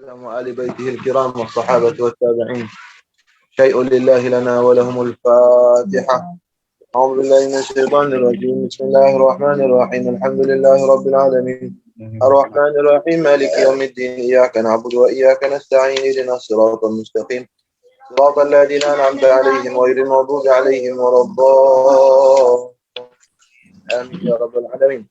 وسلم وآل بيته الكرام والصحابة والتابعين. شيء لله لنا ولهم الفاتحة. أعوذ بالله من الشيطان الرجيم. بسم الله الرحمن الرحيم. الحمد لله رب العالمين الرحمن الرحيم مالك يوم الدين. إياك نعبد وإياك نستعين. اهدنا الصراط المستقيم صراط الذين أنعمت عليهم غير المغضوب عليهم ولا الضالين. آمين يا رب العالمين.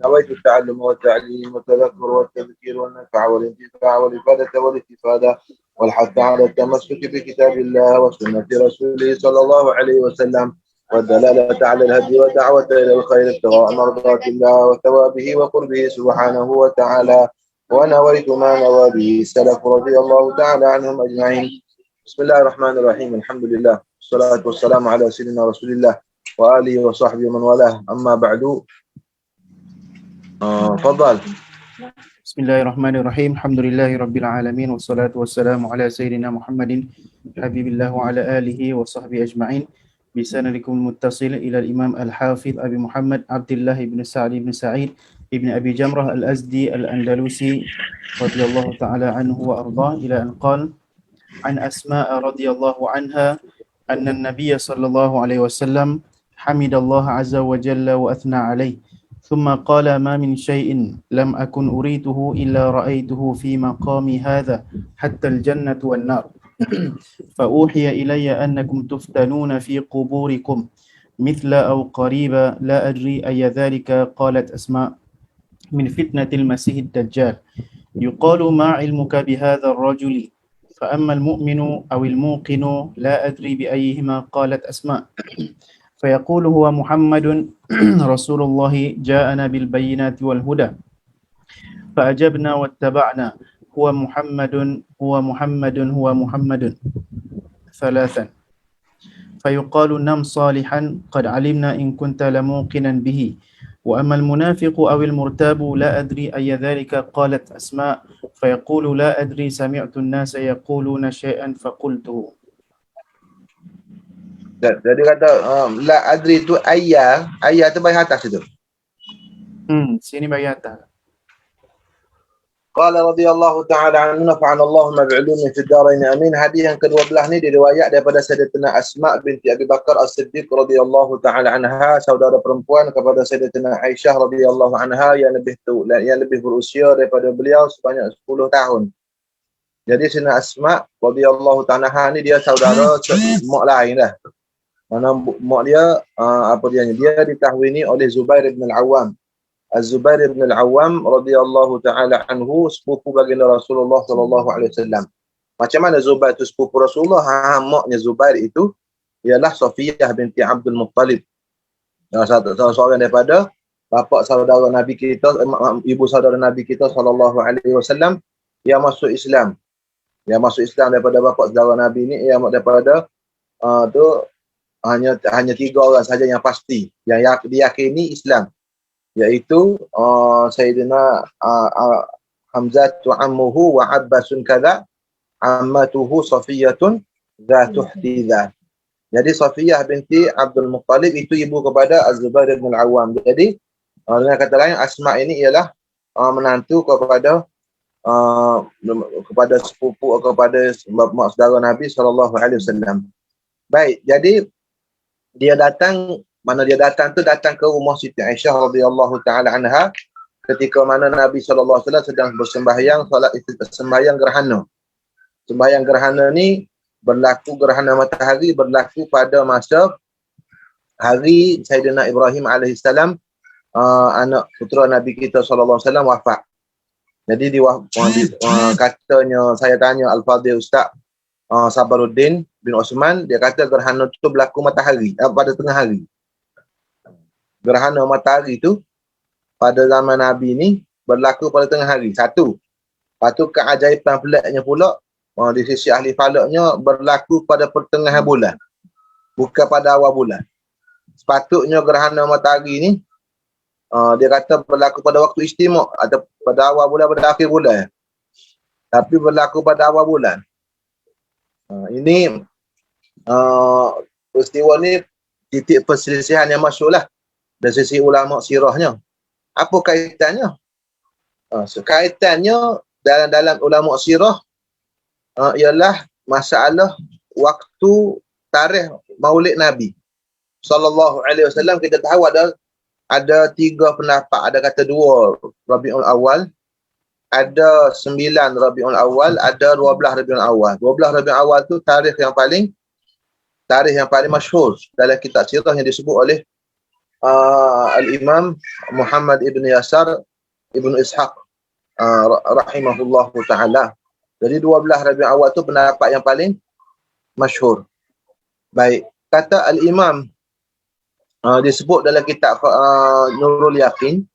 نويت التعلم والتعليم والتذكر والتذكير والنفع والانتفاع والإفادة والاستفادة والحث على التمسك بكتاب الله وسنة رسوله صلى الله عليه وسلم والدلالة على الهدي والدعوة إلى الخير ابتغاء مرضات الله وثوابه وقربه سبحانه وتعالى. ونويت ما نوى به السلف رضي الله تعالى عنهم أجمعين. بسم الله الرحمن الرحيم. الحمد لله والصلاة والسلام على سيدنا رسول الله وآله وصحبه ومن والاه. أما بعد تفضل. Bismillahirrahmanirrahim. Alhamdulillahirabbil alamin wassalatu wassalamu ala sayyidina Muhammadin habibillah wa ala alihi wa sahbihi ajma'in. Bisanadikum muttasil ila al-Imam al-Hafidh Abi Muhammad Abdullah ibn Sa'd ibn Sa'id ibn Abi Jamrah al-Azdi al-Andalusi radhiyallahu ta'ala anhu wa ardah ila an qala an Asma' radhiyallahu anha anna an-nabiy sallallahu alaihi wasallam hamidallaha azza wa jalla wa athna alayhi. ثم قال ما من شيء لم أكن أريده إلا رأيته في مقامي هذا حتى الجنة والنار فأوحي إلي أنكم تفتنون في قبوركم مثل أو قريبا لا أدري أي ذلك. قالت أسماء من فتنة المسيح الدجال يقال ما علمك بهذا الرجل فأما المؤمن أو الموقن لا أدري بأيهما. قالت أسماء فيقول هو محمد رسول الله جاءنا بالبينات والهدى فأجبنا واتبعنا هو محمد هو محمد هو محمد ثلاثا فيقال نم صالحا قد علمنا إن كنت لموقنا به. وأما المنافق أو المرتاب لا أدري أي ذلك. قالت أسماء فيقول لا أدري سمعت الناس يقولون شيئا فقلته. Jadi kata la adri tu ayat tu bahagian atas itu. Sini bahagian atas. Qala radhiyallahu ta'ala anhu nafa'ana Allahumma bi'ulumi fid darain amin. Hadis yang ke-12 ni diriwayat daripada Sayyidatina Asma' binti Abi Bakar As-Siddiq radhiyallahu ta'ala anha, saudara perempuan kepada Sayyidatina Aisyah radhiyallahu anha yang lebih berusia daripada beliau sebanyak 10 tahun. Jadi Sayyidatina Asma' radhiyallahu ta'ala anha ni dia saudara mak lain dah. Mana mak dia dia ditahwini oleh Zubair bin Al-Awwam. Az-Zubair bin Al-Awwam radhiyallahu taala anhu sepupu baginda Rasulullah sallallahu alaihi wasallam. Macam mana Zubair itu sepupu Rasulullah? Maknya Zubair itu ialah Safiyah binti Abdul Muttalib. Salah seorang daripada bapa saudara Nabi kita, ibu saudara Nabi kita sallallahu alaihi wasallam yang masuk Islam. Yang masuk Islam daripada bapa saudara Nabi ni yang daripada hanya 3 orang saja yang pasti yang diyakini Islam, iaitu Sayyidina Hamzah wa ammuhu wa Abbasun kadza ammatuhu Safiyatun zatu ihtidha. Jadi Safiyah binti Abdul Muttalib itu ibu kepada Az-Zubair bin Al-Awwam. Jadi dengan kata lain Asma' ini ialah menantu kepada sepupu kepada mak saudara Nabi sallallahu alaihi wasallam. Baik, jadi dia datang ke rumah Siti Aisyah radhiyallahu taala anha ketika mana Nabi sallallahu alaihi wasallam sedang bersembahyang solat sembahyang gerhana. Sembahyang gerhana ni gerhana matahari berlaku pada masa hari Sayyidina Ibrahim alaihissalam, anak putera Nabi kita sallallahu alaihi wasallam wafat. Jadi katanya saya tanya Al-Fadhil Ustaz Sabaruddin bin Osman, dia kata gerhana itu berlaku matahari pada tengah hari. Gerhana matahari itu pada zaman Nabi ni berlaku pada tengah hari. Satu. Lepas tu keajaiban peliknya pula di sisi ahli falaknya berlaku pada pertengahan bulan, bukan pada awal bulan. Sepatutnya gerhana matahari ni dia kata berlaku pada waktu istimewa atau pada awal bulan, pada akhir bulan. Tapi berlaku pada awal bulan. Ini peristiwa ni titik perselisihan yang masyhurlah dari sisi ulama sirahnya. Apa kaitannya? Kaitannya dalam ulama sirah ialah masalah waktu tarikh Maulid Nabi sallallahu alaihi wasallam. Kita tahu ada 3 pendapat. Ada kata 2 Rabiul Awal, ada 9 Rabiul Awal, ada 12 Rabiul Awal. 12 Rabiul Awal tu tarikh yang paling masyhur dalam kitab sirah yang disebut oleh Al-Imam Muhammad ibn Yasar ibn Ishaq rahimahullahu ta'ala. Jadi 12 Rabiul Awal tu pendapat yang paling masyhur. Baik, kata Al-Imam disebut dalam kitab Nurul Yaqin,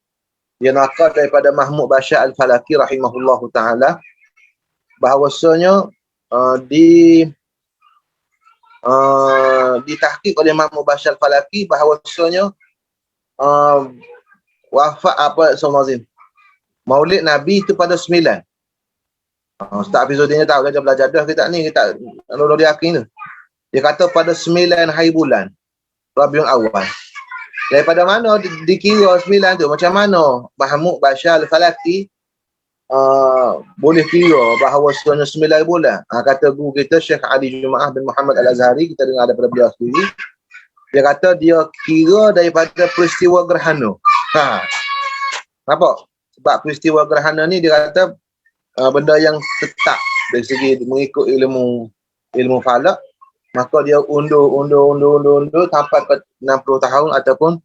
dia nakal daripada Mahmud Bashar Al-Falaki rahimahullahu ta'ala, bahawasanya ditahqiq oleh Mahmud Bashar Al-Falaki bahawasanya wafat Maulid Nabi itu pada 9. Ustaz Hafizuddin tahu dia belajar dah kita ni, kita Nurul Yaqin tu. Dia kata pada 9 hari bulan Rabiul Awal. Daripada mana dikira 9 tu? Macam mana Mahmud Bashar Al-Falaki boleh kira bahawa sebenarnya 9 bulan? Kata guru kita Syekh Ali Jumaah bin Muhammad Al-Azhari, kita dengar daripada beliau sendiri. Dia kata dia kira daripada peristiwa gerhana. Nampak? Sebab peristiwa gerhana ni dia kata benda yang tetap dari segi mengikut ilmu falak, maka dia undur sampai ke 60 tahun ataupun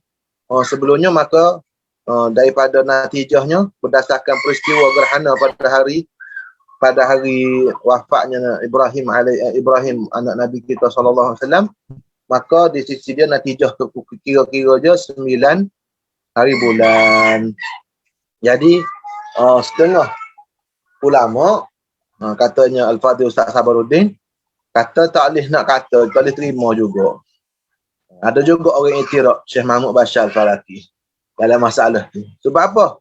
sebelumnya, maka daripada natijahnya berdasarkan peristiwa gerhana pada hari wafatnya Ibrahim anak Nabi kita sallallahu alaihi wasallam, maka di sisi dia natijah kira-kira je 9 hari bulan. Jadi setengah ulama katanya Al-Fadhil Ustaz Sabaruddin kata tak boleh nak kata, tak boleh terima juga. Ada juga orang iktiraf Syekh Mahmud Bashar Al-Falaki dalam masalah tu. Sebab apa?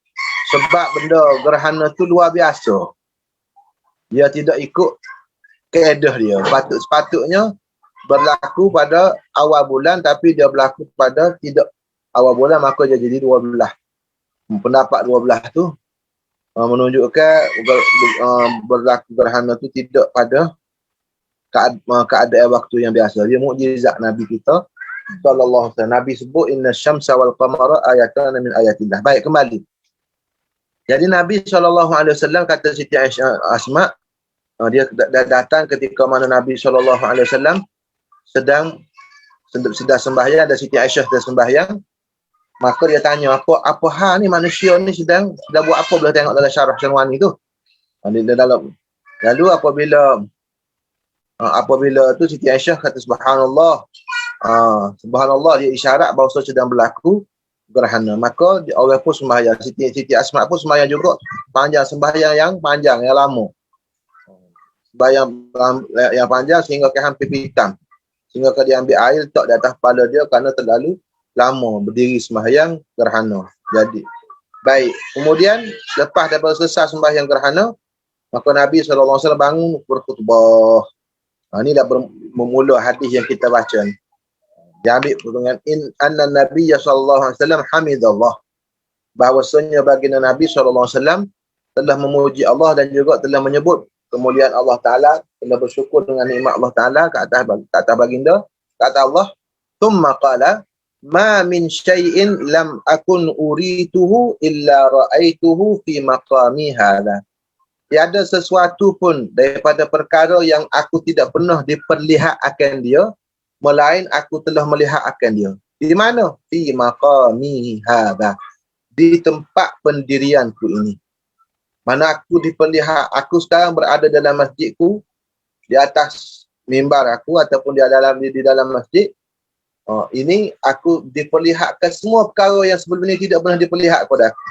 Sebab benda gerhana tu luar biasa. Dia tidak ikut kaedah dia. Sepatutnya berlaku pada awal bulan, tapi dia berlaku pada tidak awal bulan, maka dia jadi 12. Pendapat 12 tu menunjukkan berlaku gerhana tu tidak pada keadaan waktu yang biasa. Dia mukjizat Nabi kita sallallahu alaihi wasallam. Nabi sebut inna syamsa wal qamara ayatan min ayatillah. Baik, kembali. Jadi Nabi sallallahu alaihi wasallam, kata Siti Asma, dia datang ketika mana Nabi sallallahu alaihi wasallam sedang sembahyang, dan Siti Aisyah sedang sembahyang. Maka dia tanya, apa hal ni manusia ni sedang buat apa? Boleh tengok dalam syarah Syarwani tu. Lalu apabila tu Siti Aisyah kata subhanallah, dia isyarat bahawa sedang berlaku gerhana. Maka orang pun sembahyang. Siti Asma pun sembahyang juga, panjang, sembahyang yang panjang, yang lama. Sembahyang yang panjang sehingga ke hampir hitam. Sehingga dia ambil air letak di atas kepala dia kerana terlalu lama berdiri sembahyang gerhana. Jadi baik, kemudian lepas daripada selesai sembahyang gerhana, maka Nabi SAW bangun berkhutbah. Ini dah bermula hadis yang kita baca ni. Dia ambil dengan anna Nabi sallallahu alaihi wasallam hamidallah, bahawasanya baginda Nabi sallallahu alaihi wasallam telah memuji Allah dan juga telah menyebut kemuliaan Allah Taala, telah bersyukur dengan nikmat Allah Taala ke atas baginda. Kata Allah, thumma qala ma min syai'in lam akun urituhu illa ra'aituhu fi maqami hadha. Tiada sesuatu pun daripada perkara yang aku tidak pernah diperlihatkan dia, melain aku telah melihat akan dia. Di mana? Fi maqami hadha. Di tempat pendirianku ini. Mana aku aku sekarang berada dalam masjidku, di atas mimbar aku ataupun di dalam masjid. Ini aku diperlihatkan semua perkara yang sebelum ini tidak pernah diperlihat kepada aku.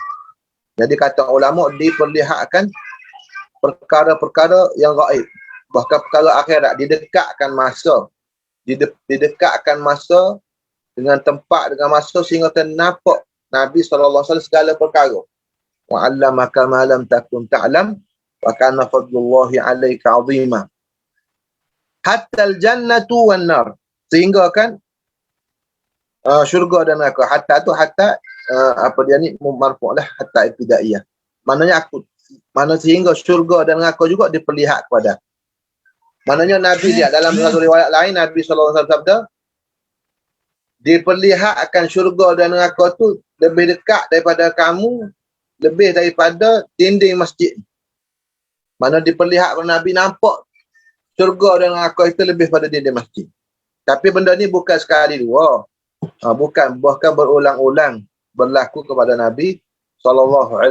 Jadi kata ulama, diperlihatkan perkara-perkara yang gaib, bahkan perkara akhirat, didekatkan masa dengan tempat, dengan masa, sehingga nampak Nabi SAW segala perkara. Wa 'allamaka ma lam takun ta'lam wa kana fadlullahi 'alaika 'azima. Hatta al-jannatu wan nar, sehingga kan syurga dan neraka. Hatta tu marfu' lah, hatta ibtidaiyah. Maknanya aku mana sehingga syurga dan neraka juga diperlihat kepada. Maknanya Nabi dia dalam satu riwayat lain Nabi SAW sabda, diperlihatkan syurga dan neraka tu lebih dekat daripada kamu, lebih daripada dinding masjid. Mana diperlihat Nabi nampak syurga dan neraka itu lebih pada dinding masjid. Tapi benda ni bukan sekali dua. Bukan, bahkan berulang-ulang berlaku kepada Nabi SAW.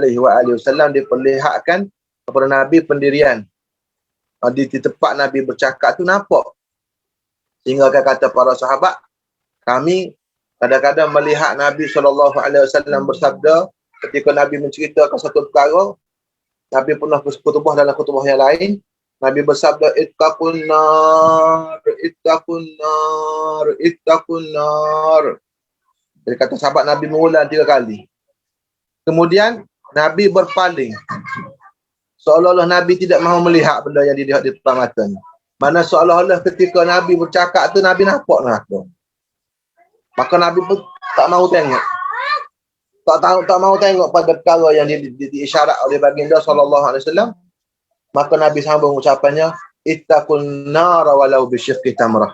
Diperlihatkan kepada Nabi pendirian. Di tempat Nabi bercakap tu nampak. Sehingga kata para sahabat, kami kadang-kadang melihat Nabi SAW bersabda ketika Nabi menceritakan satu perkara, Nabi pernah berkhutbah dalam khutbah yang lain, Nabi bersabda, ittaqun nar, ittaqun nar, ittaqun nar. Jadi kata sahabat Nabi mengulang 3 kali. Kemudian Nabi berpaling. Seolah-olah Nabi tidak mahu melihat benda yang dilihat di depan mata. Mana seolah-olah ketika Nabi bercakap tu Nabi nampak neraka. Maka Nabi pun tak mahu tengok. Tak mahu tengok pada perkara yang diisyarat oleh baginda SAW. Maka Nabi sambung ucapannya, ittaqun nar walau bisyiqqi tamrah.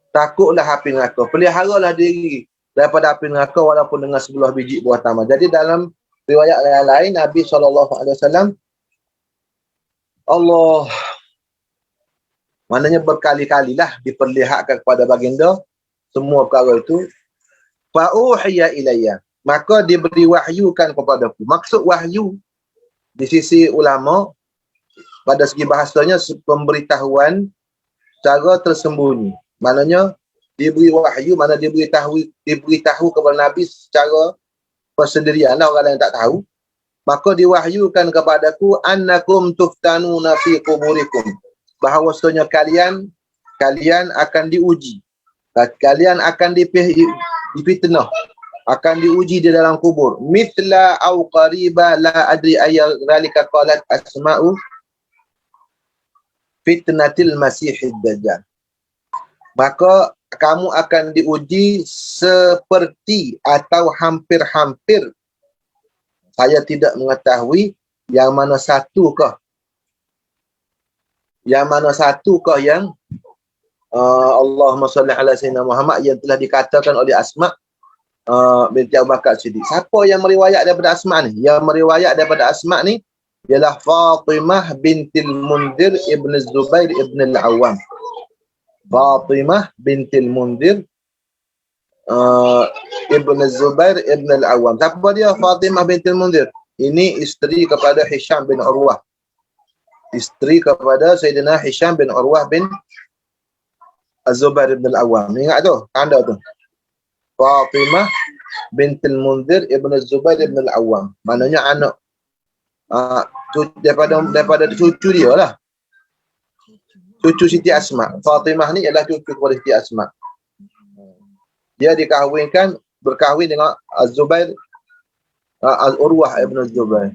Takutlah api neraka. Peliharalah diri daripada api neraka walaupun dengan sebelah biji buah tamar. Jadi dalam riwayat yang lain Nabi SAW Allah maknanya berkali-kalilah diperlihatkan kepada baginda semua perkara itu. Fa'uhiya ilayya, maka diberi wahyukan kepadaku. Maksud wahyu di sisi ulama pada segi bahasanya pemberitahuan secara tersembunyi. Maknanya diberi wahyu, mana diberitahu kepada Nabi secara persendirian lah, orang lain tak tahu. Maka diwahyukan kepadaku annakum tuftanuna fi quburikum, bahawasanya kalian akan diuji, kalian akan difitnah, akan diuji di dalam kubur. Mithla au qariba la adri ayya zalika qalat asma'u fitnatil masihid dajjal. Maka kamu akan diuji seperti atau hampir-hampir, saya tidak mengetahui yang mana satukah yang Allahumma salli ala sayyidina Muhammad yang telah dikatakan oleh Asma binti Abu Bakar Siddiq. Siapa yang meriwayat daripada Asma ni? Yang meriwayat daripada Asma ni ialah Fatimah bintil Mundir ibn Zubair ibn al-Awwam. Fatimah bintil Mundir ibn Zubair ibn al-Awwam. Siapa dia Fatimah bintil Mundir? Ini isteri kepada Hisham bin Urwah. Isteri kepada Sayyidina Hisham bin Urwah bin Az-Zubair ibn al-Awwam. Ingat tu, tanda tu. Fatimah bintil Mundir ibn Zubair ibn al-Awwam. Maknanya anak daripada cucu dia lah. Cucu Siti Asma. Fatimah ni ialah cucu kepada Siti Asma. Dia berkahwin dengan Az-Zubair, Urwah ibn Az-Zubair.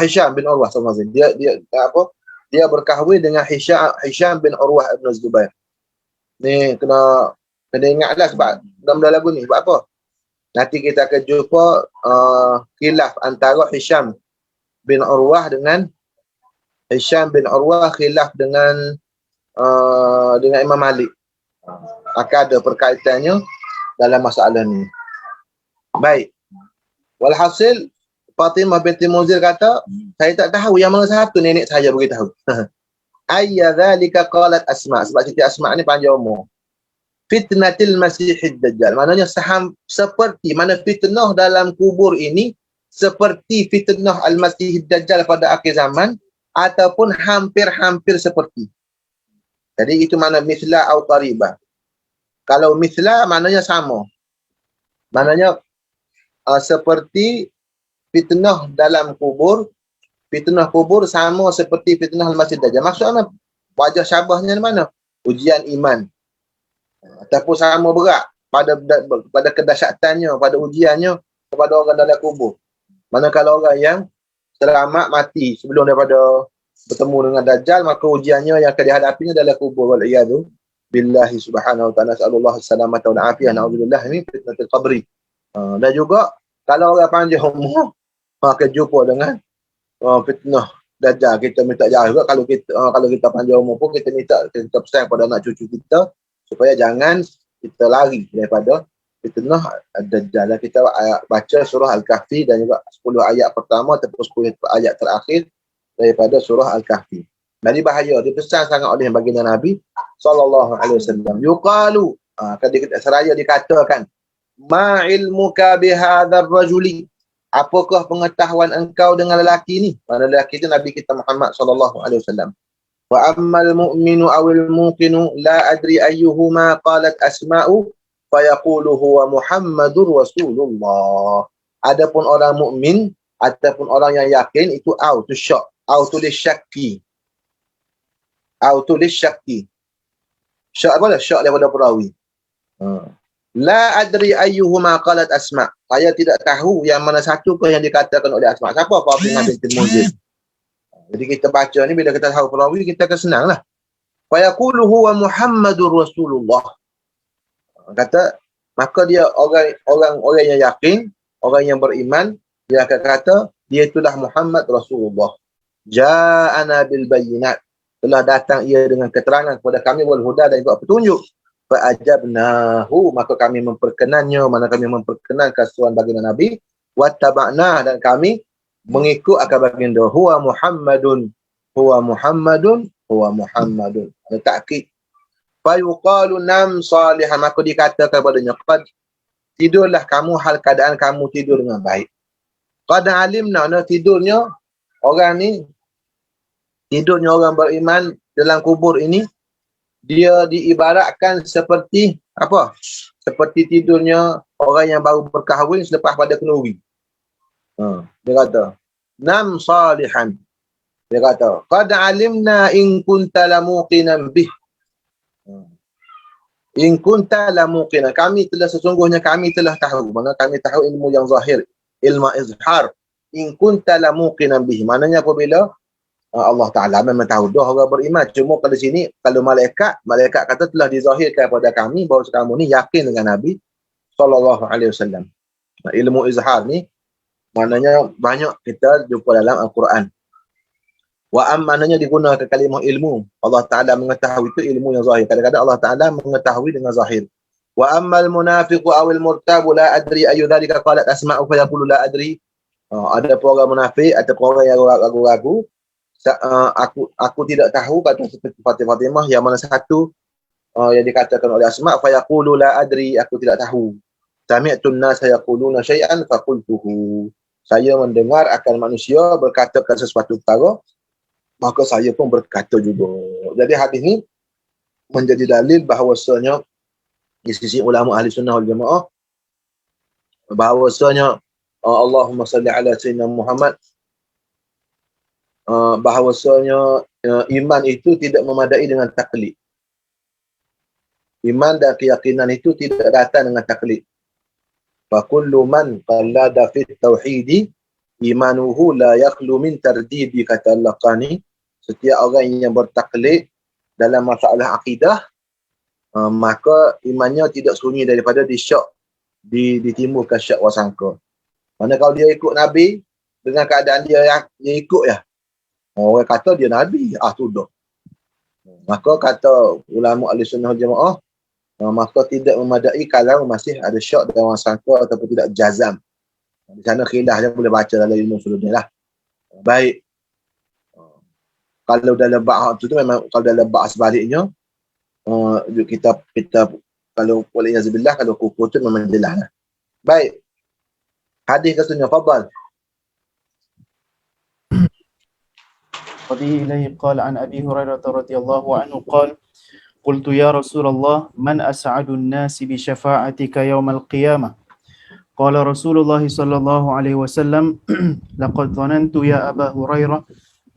Hisham bin Urwah sama dia dia berkahwin dengan Hisham bin Urwah ibn Az-Zubair. Ni kena ingatlah sebab dalam lagu ni sebab apa? Nanti kita akan jumpa khilaf antara Hisham bin Urwah dengan khilaf dengan Imam Malik. Akan ada perkaitannya dalam masalah ni. Baik. Walhasil Fatimah binti Munzir kata, saya tak tahu yang mana satu nenek saya beritahu. Ayya dzalika qalat Asma, sebab Siti Asma ni panjang umur. Fitnatil Masihid Dajjal. Maknanya seperti mana fitnah dalam kubur ini seperti fitnah Al-Masihid Dajjal pada akhir zaman ataupun hampir-hampir seperti. Jadi itu makna mithla au qariba. Kalau mithla maknanya sama. Maknanya seperti fitnah dalam kubur, fitnah kubur sama seperti fitnah Al-Masihid Dajjal. Maksudnya wajah syabahnya di mana? Ujian iman. Ataupun sama berat pada kedahsyatannya, pada ujiannya kepada orang dalam kubur. Manakala orang yang selamat mati sebelum daripada bertemu dengan Dajjal, maka ujiannya yang akan dihadapinya dalam kubur. Wal'iyadu billahi subhanahu wa ta'ala. Nas'alullah salamata wal afiyah. Na'udzubillah min fitnatil qabri. Dan juga kalau orang panjang umur, akan jumpa dengan fitnah Dajjal. Kita minta jauh juga kalau kita panjang umur pun kita kita pesan kepada anak cucu kita supaya jangan kita lari daripada fitnah Dajjal. Dan kita baca surah Al-Kahfi dan juga 10 ayat pertama ataupun 10 ayat terakhir daripada surah Al-Kahfi. Jadi bahaya, dipesan sangat oleh baginda Nabi sallallahu alaihi wasallam. Yuqalu, seraya dikatakan, ma ilmuka bihadzal rajuli, apakah pengetahuan engkau dengan lelaki ni? Mana lelaki itu Nabi kita Muhammad sallallahu alaihi wasallam. Wa ammal mu'minu awil muqinu la adri ayyuhuma qalat asma'u fayaqulu huwa Muhammadur Rasulullah. Adapun orang mukmin ataupun orang yang yakin itu tulis syakki. Syak apa dah? Syak daripada perawi. La adri ayyuhuma qalat asma. Saya tidak tahu yang mana satu ke yang dikatakan oleh Asma. Siapa Fatimah binti Munzir? Jadi kita baca ni bila kita tahu perawi kita akan senanglah. Fa yaqulu huwa Muhammadur Rasulullah. Kata maka dia orang yang yakin, orang yang beriman, dia akan kata dia itulah Muhammad Rasulullah. Ja'ana bil bayyinat. Telah datang ia dengan keterangan kepada kami wal huda dan juga petunjuk. Fa ajabnahu, maka kami memperkenannya, mana kami memperkenan keseruan baginda Nabi, wa taba'na, dan kami mengikut akan baginda. Huwa Muhammadun. Ada takkid. Fa yuqalu nam salihan, maka dikatakan kepadanya, qad, tidurlah kamu hal keadaan kamu tidur dengan baik. Qad alimna, tidurnya orang beriman dalam kubur ini, dia diibaratkan seperti apa? Seperti tidurnya orang yang baru berkahwin selepas pada kenduri. Dia kata, nam salihan. Dia kata, qad alimna in kunta lamuqinan bih. In kunta lamuqinan. Sesungguhnya kami telah tahu. Mana kami tahu ilmu yang zahir, ilmu izhar. In kunta lamuqinan bih. Maknanya apabila Allah Ta'ala memang tahu dah orang beriman. Cuma pada sini, kalau malaikat kata telah dizahirkan kepada kami bahawa kamu ni yakin dengan Nabi sallallahu alaihi wasallam. Ilmu izhar ni maknanya banyak kita jumpa dalam Al-Quran. Wa maknanya digunakan kalimah ilmu. Allah Ta'ala mengetahui itu ilmu yang zahir. Kadang-kadang Allah Ta'ala mengetahui dengan zahir. Wa ammal munafiqu awil murtabu la adri ayu dhalika qalat asma'u fa yaqulu la adri. Ada pun orang munafik ataupun orang yang ragu-ragu, aku tidak tahu, kata seperti Fatimah, yang mana satu yang dikatakan oleh Asma, fa yaqulu la adri, aku tidak tahu. Sami'tun nas yaquluna syai'an fa qultuhu. Saya mendengar akan manusia berkatakan sesuatu perkara, maka saya pun berkata juga. Jadi hadis ni menjadi dalil bahawasanya di sisi ulama ahli sunnah wal jamaah bahawasanya Allahumma salli ala sayyidina Muhammad, bahawasanya iman itu tidak memadai dengan taklid. Iman dan keyakinan itu tidak datang dengan taklid. Fa kullu man qallada fi tauhid imanuhu la yakhlu min tardidi, kata Al-Laqani. Setiap orang yang bertaklid dalam masalah akidah, maka imannya tidak sunyi daripada ditimbulkan syak wasangka. Mana kalau dia ikut Nabi dengan keadaan dia ikut ya, orang kata dia Nabi, sudah. Maka kata ulama ahli sunnah jamaah, maka tidak memadai kalau masih ada syak dan wasangka ataupun tidak jazam. Di sana khilaf dia boleh baca dalam ilmu usul ni lah. Baik. Kalau dalam ba'ah tu memang, kalau dalam ba'ah sebaliknya, kita kalau boleh yazubillah, kalau kukur tu memang jelas lah. Baik. Hadis kesunnah, fadal. وبه إليه قال عن أبي هريرة رضي الله عنه قال قلت يا رسول الله من أسعد الناس بشفاعتك يوم القيامة قال رسول الله صلى الله عليه وسلم لقد ظننت يا أبا هريرة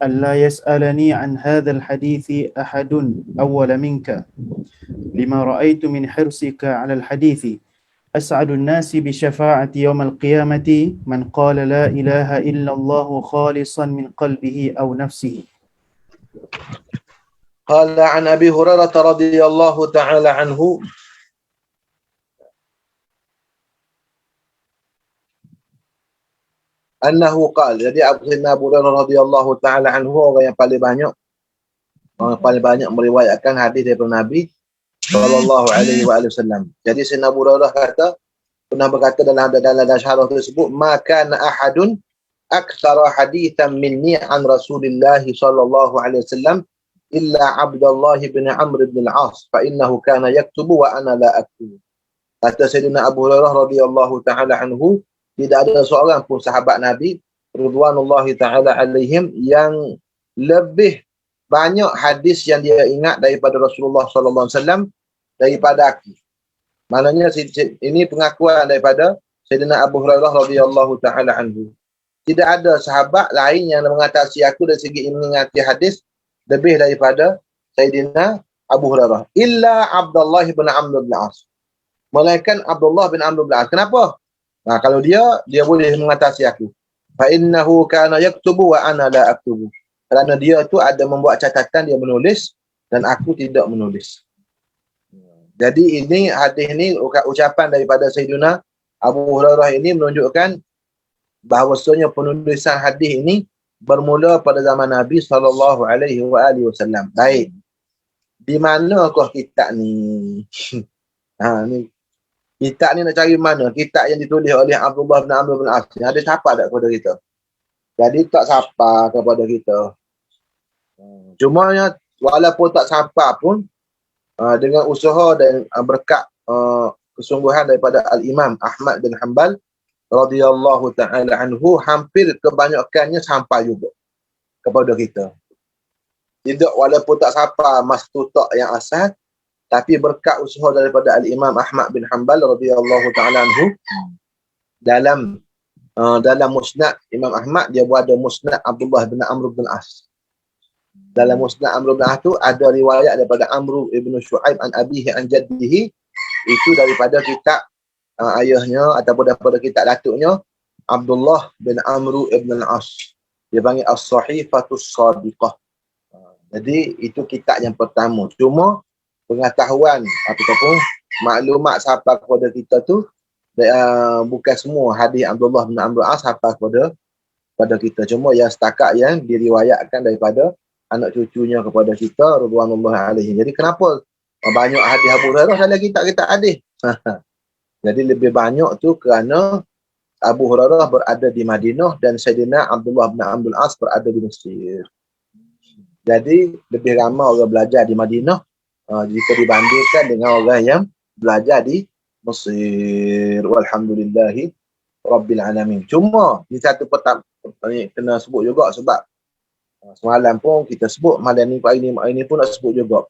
أن لا يسألني عن هذا الحديث أحد أول منك لما رأيت من حرصك على الحديث أسعد الناس بشفاعة يوم القيامة من قال لا إله إلا الله خالصا من قلبه أو نفسه. قال عن أبي هريرة رضي الله تعالى عنه annahu qala, jadi Sayyidina Abu Hurairah radhiyallahu taala anhu orang yang paling banyak meriwayatkan hadis daripada Nabi sallallahu alaihi wasallam. Jadi Sayyidina Abu Hurairah pernah berkata dalam syarah tersebut, maka ahadun aktsara haditsan minni an Rasulillah sallallahu alaihi wasallam illa Abdullah bin Amr bin al-As fa innahu kana yaktubu wa ana la aktubu. Kata Sayyidina Abu Hurairah radhiyallahu taala anhu, tidak ada seorang pun sahabat Nabi radhiyallahu taala alaihim yang lebih banyak hadis yang dia ingat daripada Rasulullah sallallahu alaihi wasallam daripada aku. Maknanya ini pengakuan daripada Sayyidina Abu Hurairah radhiyallahu taala anhu. Tidak ada sahabat lain yang mengatasi aku dari segi mengingati hadis lebih daripada Sayyidina Abu Hurairah. Illa Abdullah bin Amr bin As. Melainkan Abdullah bin Amr bin As. Kenapa? Nah, kalau dia boleh mengatasi aku. Fa innahu kana yaktubu wa ana la aktubu. Kerana dia tu ada membuat catatan, dia menulis dan aku tidak menulis. Jadi ini hadis ni ucapan daripada Sayyidina Abu Hurairah ini menunjukkan bahawasanya penulisan hadis ini bermula pada zaman Nabi sallallahu alaihi wasallam. Baik. Di manakah kitab ni? Ni kitab ni nak cari mana? Kitab yang ditulis oleh Abdullah bin Amr bin As. Ada siapa tak kepada kita? Jadi tak siapa kepada kita. Cuma walaupun tak siapa pun dengan usaha dan berkat kesungguhan daripada Al-Imam Ahmad bin Hanbal radhiyallahu ta'ala anhu, hampir kebanyakannya sampai juga kepada kita. Tidak walaupun tak sampai mastutak yang asal, tapi berkat usaha daripada Al-Imam Ahmad bin Hanbal radhiyallahu ta'ala anhu, dalam musnad Imam Ahmad, dia buat ada musnad Abdullah bin Amr bin As. Dalam musnad Amr bin As tu ada riwayat daripada Amr ibn Shu'aib an abihi an jaddihi, itu daripada kitab ayahnya ataupun daripada kitab datuknya Abdullah bin Amr ibn al-As. Dia panggil As-Sahifatus Sadiqah. Jadi itu kitab yang pertama. Cuma pengetahuan ataupun maklumat sampai kepada kita tu bukan semua hadis Abdullah bin Amr al-As sampai kepada kita. Cuma yang setakat yang diriwayatkan daripada anak cucunya kepada kita radhiyallahu alaihi. Jadi kenapa banyak hadis Abu Hurairah dalam kitab-kitab hadis? Jadi lebih banyak tu kerana Abu Hurairah berada di Madinah dan Sayyidina Abdullah bin Amr al-As berada di Mesir. Jadi lebih ramai orang belajar di Madinah jika dibandingkan dengan orang yang belajar di Mesir. Walhamdulillahi Rabbil Alamin. Cuma ni satu kena sebut juga sebab semalam pun kita sebut, malam ni hari ni pun nak sebut juga.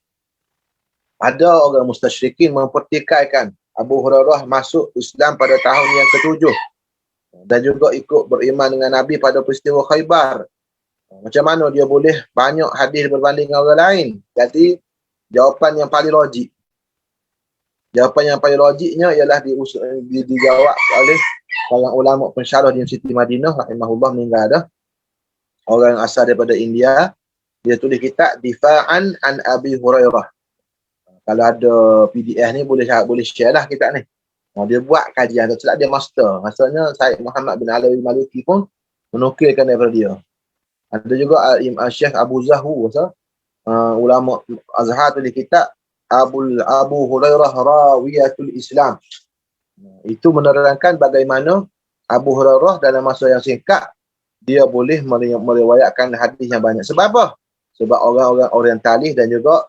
Ada orang mustasyrikin mempertikaikan Abu Hurairah masuk Islam pada tahun yang ke-7 dan juga ikut beriman dengan Nabi pada peristiwa Khaybar. Macam mana dia boleh banyak hadis berbanding dengan orang lain? Jadi jawapan yang paling logik. Jawapan yang paling logiknya ialah dijawab oleh seorang ulama pensyarah di Universiti Madinah rahimahullah, meninggal dah. Orang asal daripada India. Dia tulis kitab Difa'an an Abi Hurairah. Kalau ada PDF ni boleh share lah kitab ni. Dia buat kajian, tak silap dia master. Maksudnya Syed Muhammad bin Alawi Maliki pun menukilkan daripada dia. Ada juga Syekh Abu Zahu, ulama Azhar, tulis kitab Abu Hurairah Rawiyatul Islam. Itu menerangkan bagaimana Abu Hurairah dalam masa yang singkat dia boleh meriwayatkan hadis yang banyak. Sebab apa? Sebab orang-orang orientalis dan juga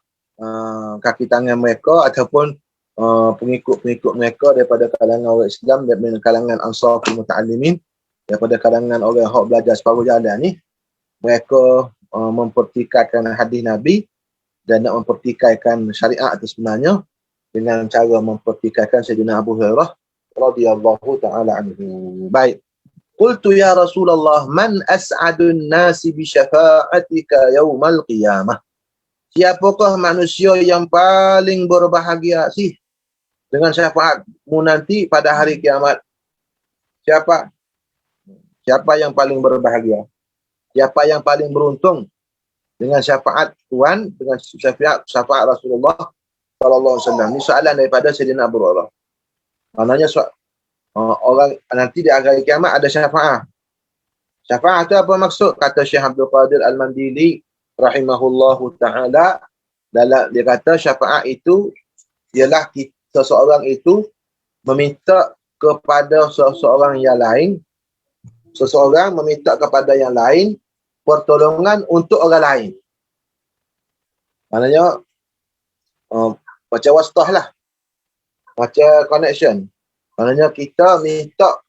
kaki tangan mereka ataupun pengikut-pengikut mereka daripada kalangan orang Islam, daripada kalangan Ansar Muta'allimin, daripada kalangan orang yang belajar separuh jalan ni, mereka mempertikaikan hadis Nabi dan nak mempertikaikan syariat itu sebenarnya dengan cara mempertikaikan Sayyidina Abu Hurairah radhiyallahu ta'ala anhu. Baik. Qultu ya Rasulullah, man as'adun nasi bi syafa'atika yaumal qiyamah? Siapakah manusia yang paling berbahagia sih dengan syafaatmu nanti pada hari kiamat? Siapa? Siapa yang paling berbahagia? Siapa yang paling beruntung dengan syafaat Tuhan, dengan syafaat Rasulullah sallallahu alaihi wasallam? Ini soalan daripada Sayyidina Abu Hurairah. Maknanya orang nanti di hari kiamat ada syafaat. Syafaat tu apa maksud? Kata Syekh Abdul Qadir Al-Mandili rahimahullahu ta'ala, dalam dia kata syafaat itu ialah seseorang itu meminta kepada seseorang yang lain, seseorang meminta kepada yang lain pertolongan untuk orang lain. Maknanya macam wasitah lah, macam connection. Maknanya kita minta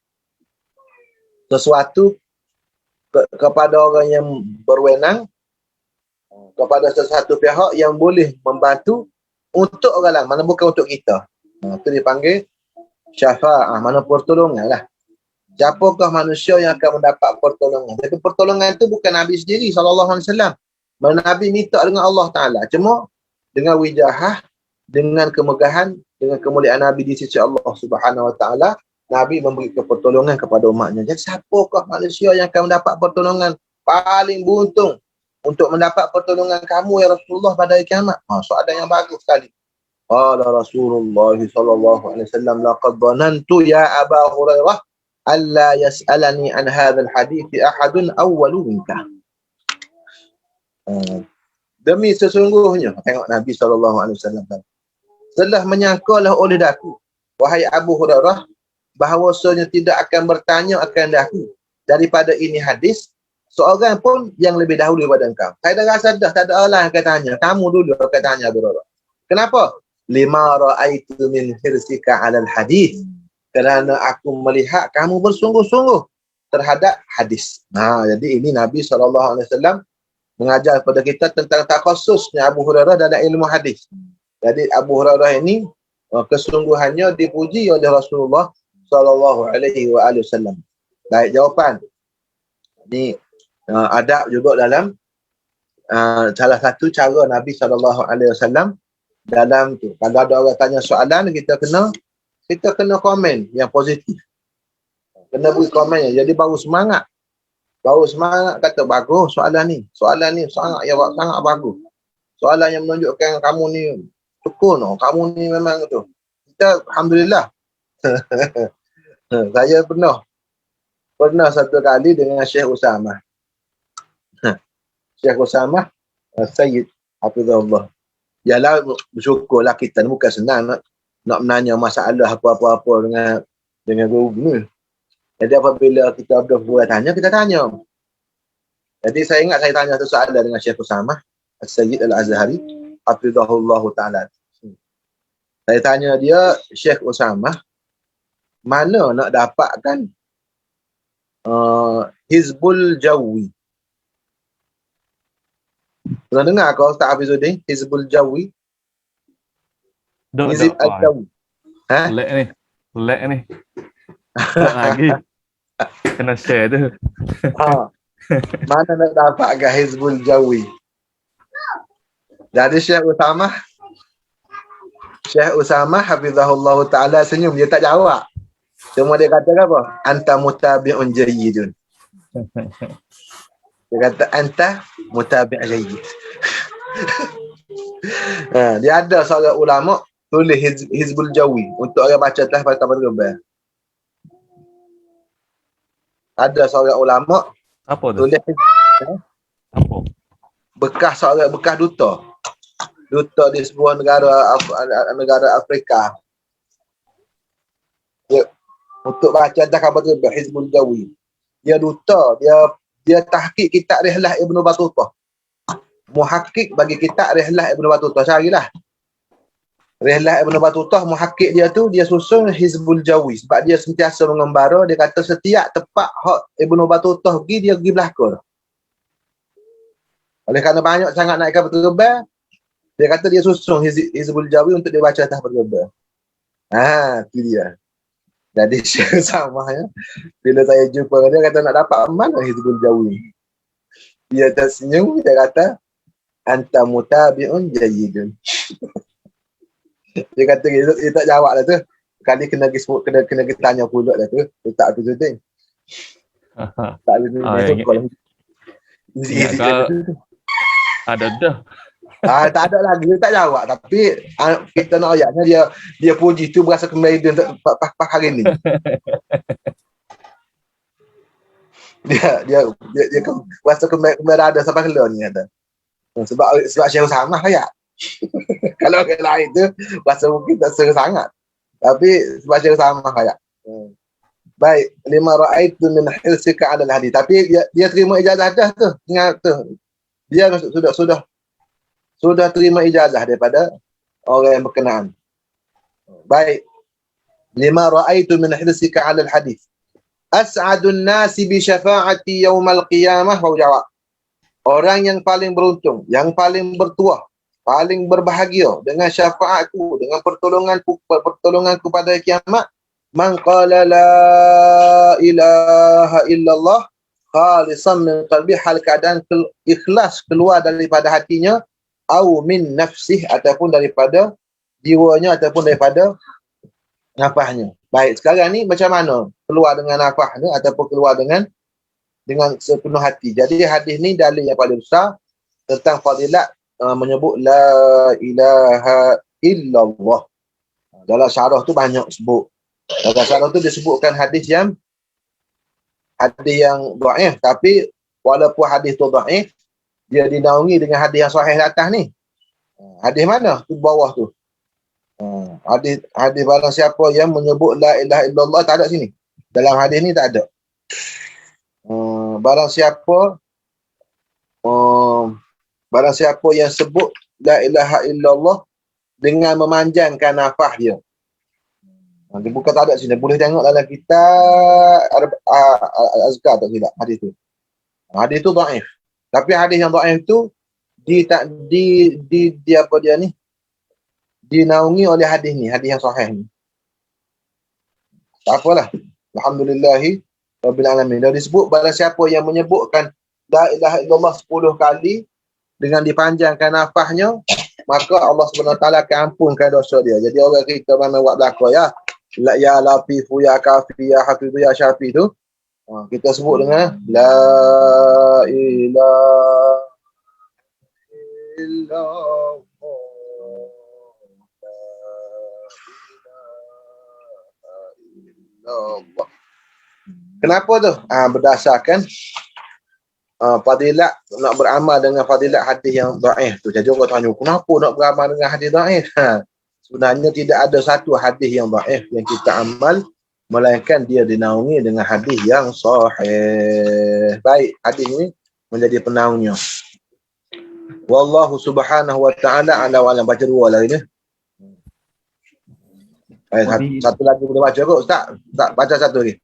sesuatu kepada orang yang berwenang, kepada sesuatu pihak yang boleh membantu untuk orang lain, mana bukan untuk kita. Itu dipanggil syafa'ah, mana pertolongan lah. Siapakah manusia yang akan mendapat pertolongan? Tapi pertolongan itu bukan Nabi sendiri SAW. Mana Nabi minta dengan Allah Ta'ala. Cuma dengan wijahah, dengan kemegahan, dengan kemuliaan Nabi di sisi Allah Subhanahu Wa Ta'ala, Nabi memberi pertolongan kepada umatnya. Jadi siapakah manusia yang akan mendapat pertolongan paling beruntung untuk mendapat pertolongan kamu ya Rasulullah pada hari kiamat? Soalan yang bagus sekali. Qala Rasulullah sallallahu alaihi wasallam, laqad dhanantu ya Aba Hurairah alla yas'alani an hadzal hadits ahadun awwalu minka. Demi sesungguhnya, tengok Nabi sallallahu alaihi wasallam, telah menyangkalah oleh daku, wahai Abu Hurairah, bahawasanya tidak akan bertanya akan daku daripada ini hadis seorang pun yang lebih dahulu daripada engkau. Saya dah rasa dah tak ada orang yang akan tanya. Kamu dulu akan tanya Abu Hurairah. Kenapa? Lima ra'aitu min hirsika 'alal hadis. Kerana aku melihat kamu bersungguh-sungguh terhadap hadis. Jadi ini Nabi SAW mengajar kepada kita tentang takhasusnya Abu Hurairah dalam ilmu hadis. Jadi Abu Hurairah ini kesungguhannya dipuji oleh Rasulullah SAW. Baik, jawapan. Ini adab juga dalam salah satu cara Nabi SAW dalam tu. Kalau ada orang tanya soalan, kita kena komen yang positif. Kena beri komen. Jadi baru semangat. Kata bagus soalan ni. Soalan ni sangat bagus. Soalan yang menunjukkan kamu ni tekun. Kamu ni memang tu. Kita alhamdulillah. Saya pernah satu kali dengan Syekh Usamah. Syekh Usamah Sayyid Hafizahullah. Yalah, bersyukurlah kita ni bukan senang nak menanya masalah apa-apa dengan guru ni. Jadi apabila kita ada buat tanya, kita tanya. Jadi saya ingat saya tanya satu soalan dengan Syekh Usamah Sayyid Al-Azhari Hafizahullah Ta'ala. Saya tanya dia, Syekh Usamah, mana nak dapatkan Hizbul Jawi? Pernah dengar kau Ustaz Hafizuddin? Hizbul Jawi? Hizb Al-Jawi. Lek ni. Tak lagi. Kena share tu. Mana nak dapatkan Hizbul Jawi? Jadi Syekh Usamah Hafizahullah Ta'ala senyum. Dia tak jawab. Cuma dia kata apa? Anta mutabi'un jayyidun. Dia kata anta mutabi'un jayyid. Dia ada seorang ulama tulis Hizbul Jawi untuk orang baca atas pada taman rebel. Ada seorang ulama apa tu? Tulis Apa? bekas duta di sebuah negara Afrika. Untuk baca atas kabar tersebut, Hizbul Jawi. Dia duta, dia tahqiq kitab Rihlah Ibnu Battutah. Muhakkik bagi kitab Rihlah Ibnu Battutah. Carilah. Rihlah Ibnu Battutah, muhakkik dia tu, dia susun Hizbul Jawi. Sebab dia sentiasa mengembara, dia kata setiap tempat hak Ibnu Battutah pergi, dia pergi belakang. Oleh kerana banyak sangat naik kapal terbang, dia kata dia susun Hizbul Jawi untuk dibaca atas kapal terbang. Itu dia. Jadi sama ya. Bila saya jumpa dia kata nak dapat mana Hizbul Jawi. Dia tersenyum, dia kata anta mutabi'un jayyidun. Dia kata dia tak jawab lah tu. Kali kena tanya pula lah tu. Dia tak betul-betul. Tak betul-betul. Ada dah. Tak ada lagi, dia tak jawab. Tapi kita nak ayatnya dia puji tu berasa kembali dia untuk hari ni. dia rasa kembar ada sampai kelon ni kata. Sebab Syekh Usamah kaya. Kalau orang lain tu rasa mungkin tak seru sangat. Tapi sebab Syekh Usamah kaya. Baik, lima ra'aitu min hirsika 'ala al-hadis. Tapi dia terima ijazah dah tu. Ingat tu. Dia sudah terima ijazah daripada orang yang berkenaan. Baik. Lima ra'aitu min hirsika 'ala al-hadis. As'adun nasi bi syafa'ati yaumal qiyamah. Baru jawab. Orang yang paling beruntung, yang paling bertuah, paling berbahagia dengan syafaatku, dengan pertolonganku pada kiamat, man qala la ilaha illallah khalisan min qalbi, hal keadaan ikhlas keluar daripada hatinya, au min nafsih, ataupun daripada jiwanya, ataupun daripada nafasnya. Baik, sekarang ni macam mana keluar dengan nafasnya ataupun keluar dengan sepenuh hati. Jadi hadis ni dalil yang paling besar tentang fadilat menyebut la ilaha illallah. Dalam syarah tu banyak sebut. Dalam syarah tu disebutkan hadis yang dhaif, tapi walaupun hadis tu dhaif, dia dinaungi dengan hadis yang sahih atas ni. Hadis mana? Tu bawah tu. Hadis barang siapa yang menyebut la ilaha illallah, tak ada sini. Dalam hadis ni tak ada. Barang siapa yang sebut la ilaha illallah dengan memanjangkan nafas dia. Dia bukan tak ada sini. Boleh tengok dalam kitab Azkar tak silap hadis tu. Hadis tu dhaif. Tapi hadis yang dhaif tu dinaungi oleh hadis ni, hadis yang sahih ni. Tak apalah. Alhamdulillahi Rabbil Alamin. Dah disebut barang siapa yang menyebutkan la ilaha illallah 10 kali dengan dipanjangkan nafasnya, maka Allah SWT akan ampunkan dosa dia. Jadi orang kita mana buat belakang ya Latifu, ya Kafi, ya Hafizu, ya Syafi tu, kita sebut dengan la ilaha illallah. Allah. Kenapa tu? Berdasarkan fadilat, nak beramal dengan fadilat hadis yang dhaif tu. Jadi orang tanya, kenapa nak beramal dengan hadis dhaif? Sebenarnya tidak ada satu hadis yang dhaif yang kita amal, melainkan dia dinaungi dengan hadis yang sahih. Baik, hadis ini menjadi penaungnya. Wallahu subhanahu wa ta'ala ala wa alam. Baca dua lagi ni. Satu lagi boleh baca kot, Ustaz? Tak, baca satu lagi.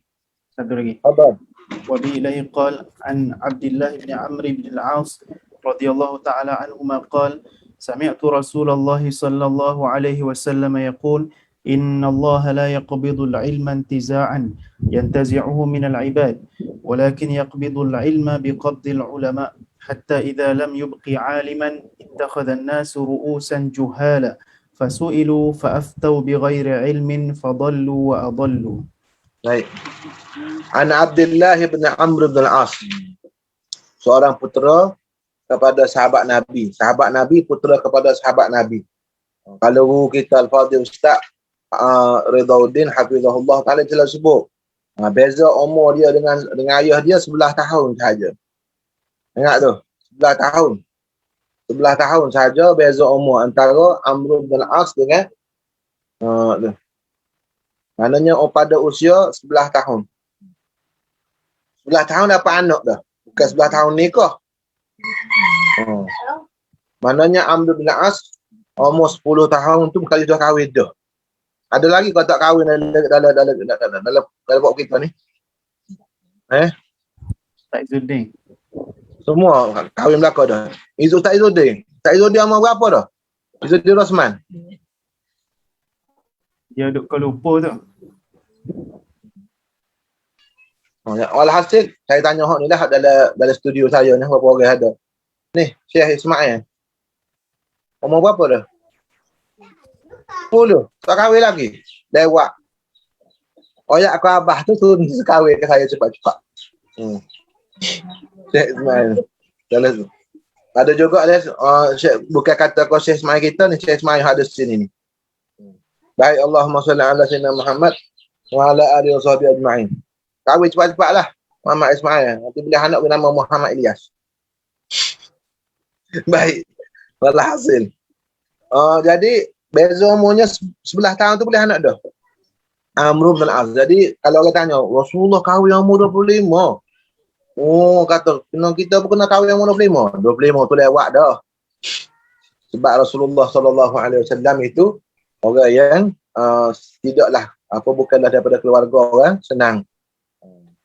Abang. وبإليه قال عن عبد الله بن عمرو بن العاص رضي الله تعالى عنهما قال سمعت رسول الله صلى الله عليه وسلم يقول إن الله لا يقبض العلم انتزاعا ينتزعه من العباد ولكن يقبض العلم بقبض العلماء حتى إذا لم يبق عالما اتخذ الناس رؤوسا جهالا فسئلوا فأفتوا بغير علم فضلوا وأضلوا. Baik. An Abdullah bin Amr bin al-As, seorang putera kepada sahabat Nabi. Sahabat Nabi putera kepada sahabat Nabi. Kalau guru kita Al-Fadhil Ustaz Ridauddin hafizahullah taala telah sebut, beza umur dia dengan ayah dia 11 tahun saja. Ingat tu, 11 tahun. 11 tahun saja beza umur antara Amr bin al-As dengan maknanya pada usia 11 tahun. 11 tahun dapat anak dah. Bukan 11 tahun nikah. Maknanya Amr bin As umur 10 tahun tu kali dah kahwin dah. Ada lagi kau tak kahwin dalam buat kita ni? Tak Izzuddin. Semua kahwin belakang dah. Tak Izzuddin. Tak Izzuddin umur berapa dah? Izzuddin Rosman. Dia duduk kau lupa tu. Walhasil saya tanya hak ni dah dalam studio saya ni, berapa orang ada. Ni Syekh Ismail. Umur berapa dah? 10. Tak kahwin lagi. Lewat. Oyak aku abah tu kahwin ke saya cepat-cepat. Syekh Ismail. Ada juga bukan kata kau Syekh Ismail kita ni, Syekh Ismail ada sini ni. Baik, Allahumma salli ala sayyidina Muhammad wa ala alihi wa sahbihi ajma'in. Kahwin cepat-cepatlah. Muhammad Ismail. Nanti boleh anak bernama Muhammad Ilyas. Baik. Walhasil. Jadi beza umurnya 11 tahun tu boleh anak dah. Amr bin As. Jadi kalau orang tanya, Rasulullah kahwin umur 25. Oh, kata kita pun kena kahwin umur 25. 25 tu lewat dah. Sebab Rasulullah SAW itu orang yang tidaklah bukanlah daripada keluarga orang senang.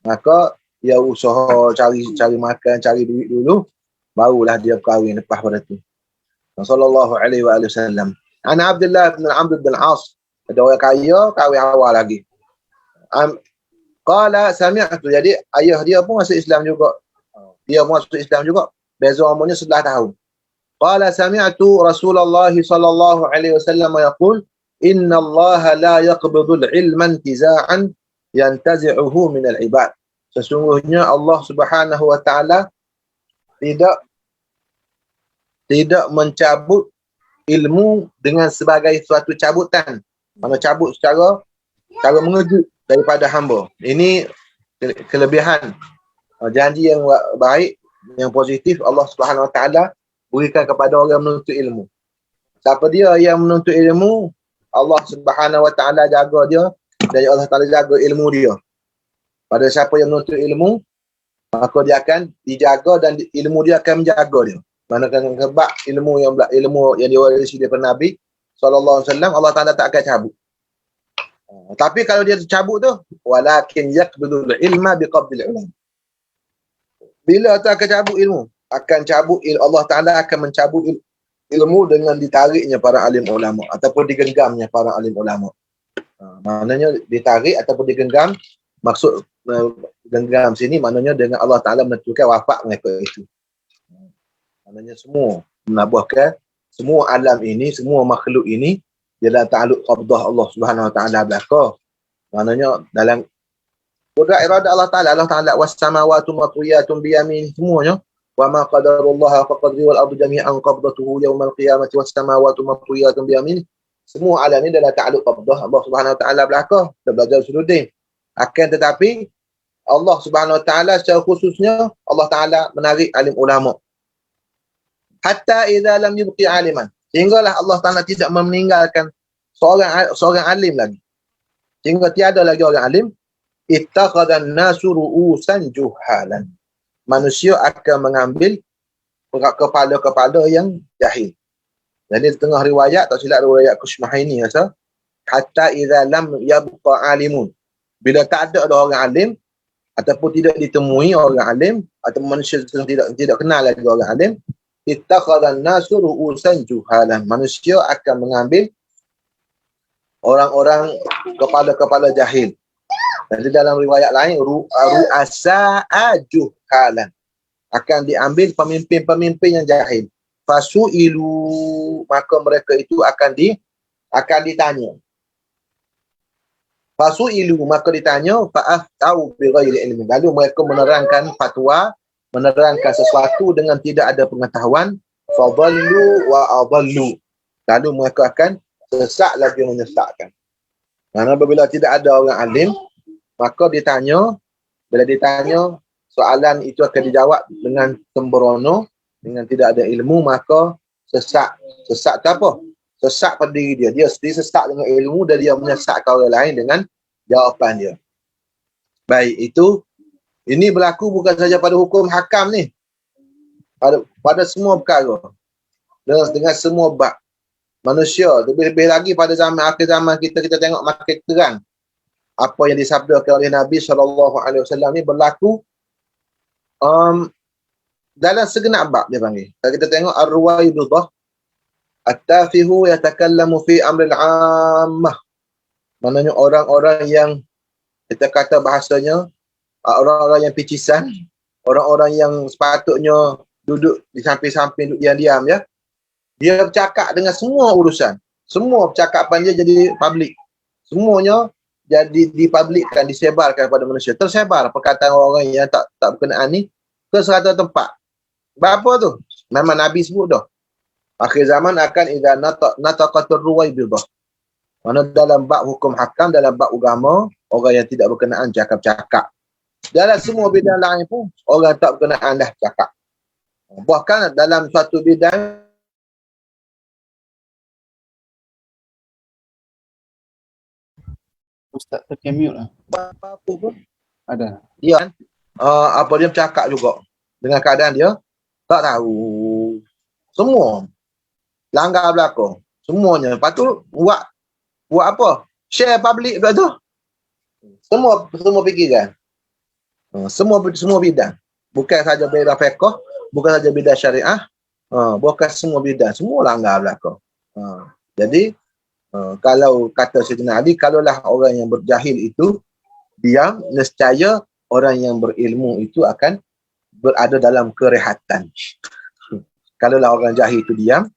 Maka dia usaha cari makan, cari duit dulu, barulah dia kahwin lepas pada tu. Sallallahu alaihi wasallam. Ana Abdullah bin Amr bin As, ada orang kaya kahwin awal lagi. Qala sami'tu, jadi ayah dia pun masuk Islam juga. Dia pun masuk Islam juga. Beza umurnya 11 tahun. Qala sami'tu Rasulullah sallallahu alaihi wasallam yaqul, "Inna Allah la yaqbidu al-'ilma intiza'an yantazi'uhu min al-'ibad." Sesungguhnya Allah Subhanahu wa taala tidak mencabut ilmu dengan sebagai suatu cabutan. Mana cabut secara mengejut daripada hamba. Ini kelebihan. Janji yang baik, yang positif Allah Subhanahu wa taala berikan kepada orang menuntut ilmu. Siapa dia yang menuntut ilmu, Allah Subhanahu wa taala jaga dia dan Allah taala jaga ilmu dia. Pada siapa yang menuntut ilmu, maka dia akan dijaga dan ilmu dia akan menjaga dia. Manakala sebab ilmu yang diwarisi daripada Nabi sallallahu alaihi wasallam, Allah Taala tak akan cabut. Tapi kalau dia cabut tu, walakin yaqbidul ilma biqabdil ulama. Bila tu akan cabut ilmu? Allah Taala akan mencabut ilmu dengan ditariknya para alim ulama ataupun digenggamnya para alim ulama. Maknanya ditarik ataupun digenggam, maksud genggam sini maknanya dengan Allah Taala menentukan wafat mereka itu. Maknanya semua menabuhkan semua alam ini, semua makhluk ini ialah ta'alluq qabdah Allah Subhanahu wa taala belaka. Maknanya dalam qudrat irada Allah Taala was samawati matwiyatun bi yamin, semuanya wa ma qadarullah faqadri wal ardu jami'an qabdatuhu yaumal qiyamati was samawati matwiyatun bi yamin. Semua alam ini adalah ta'alluq qabdah Allah Subhanahu wa taala belaka. Kita belajar Usuluddin. Akan tetapi Allah Subhanahu wa taala secara khususnya Allah Taala menarik alim ulama. Hatta idza lam yubqi aliman, sehinggalah Allah Taala tidak meninggalkan seorang alim lagi. Sehingga tiada lagi orang alim, ittakhadhan nasu ru'usan juhalan. Manusia akan mengambil kepala-kepala yang jahil. Jadi tengah riwayat, tak silap riwayat Kushmahaini rasa, hatta idza lam yabqa alimun. Bila tak ada orang alim ataupun tidak ditemui orang alim atau manusia tidak kenal lagi orang alim, ittakhadhan nasu ru'usan juhalan. Manusia akan mengambil orang-orang kepala-kepala jahil. Jadi dalam riwayat lain ru'asa'a juhalan. Akan diambil pemimpin-pemimpin yang jahil. Fasu'ilu, maka mereka itu akan ditanya. Fasu'ilu, maka ditanya, fa'aftau bighairi ilmi. Lalu mereka menerangkan fatwa, menerangkan sesuatu dengan tidak ada pengetahuan, fadallu wa adallu. Lalu mereka akan sesat lagi menyesatkan. Karena apabila tidak ada orang alim, maka ditanya, bila ditanya, soalan itu akan dijawab dengan sembrono, dengan tidak ada ilmu, maka sesat. Sesat tu apa? Sesat pada diri dia. Dia sendiri sesat dengan ilmu dan dia menyesatkan orang lain dengan jawapan dia. Baik, ini berlaku bukan saja pada hukum hakam ni. Pada semua perkara. Dengan semua bab. Manusia, lebih-lebih lagi pada akhir zaman kita tengok makin terang. Apa yang disabdakan oleh Nabi SAW ni berlaku dalam segenap bab dia panggil. Kalau kita tengok ar-ruwaidah, at-tafihu yatakallamu fi amril 'ammah. Maknanya orang-orang yang kita kata bahasanya orang-orang yang picisan, orang-orang yang sepatutnya duduk di samping-samping, duduk diam-diam ya. Dia bercakap dengan semua urusan. Semua percakapan dia jadi publik. Semuanya jadi dipublikkan, disebarkan kepada manusia. Tersebar perkataan orang yang tak berkenaan ni ke serata tempat. Berapa tu? Memang Nabi sebut dah. Akhir zaman akan idza nataqatur ruwaidah. Mana dalam bab hukum hakam, dalam bab agama, orang yang tidak berkenaan cakap-cakap. Dalam semua bidang lain pun orang tak berkenaan dah cakap. Bahkan dalam suatu bidang Ustaz terkemute lah. apa pun Ada. dia kan apa dia bercakap juga dengan keadaan dia tak tahu. Semua langgar belakang. Semuanya. Lepas tu buat apa? Share public pula tu. Semua fikiran. Semua bidang. Bukan saja bidang fiqh, bukan saja bidang syariah, bukan semua bidang, semua langgar belakang. Jadi kalau kata Sayyidina Ali, kalaulah orang yang berjahil itu diam, nescaya orang yang berilmu itu akan berada dalam kerehatan. Kalaulah orang jahil itu diam,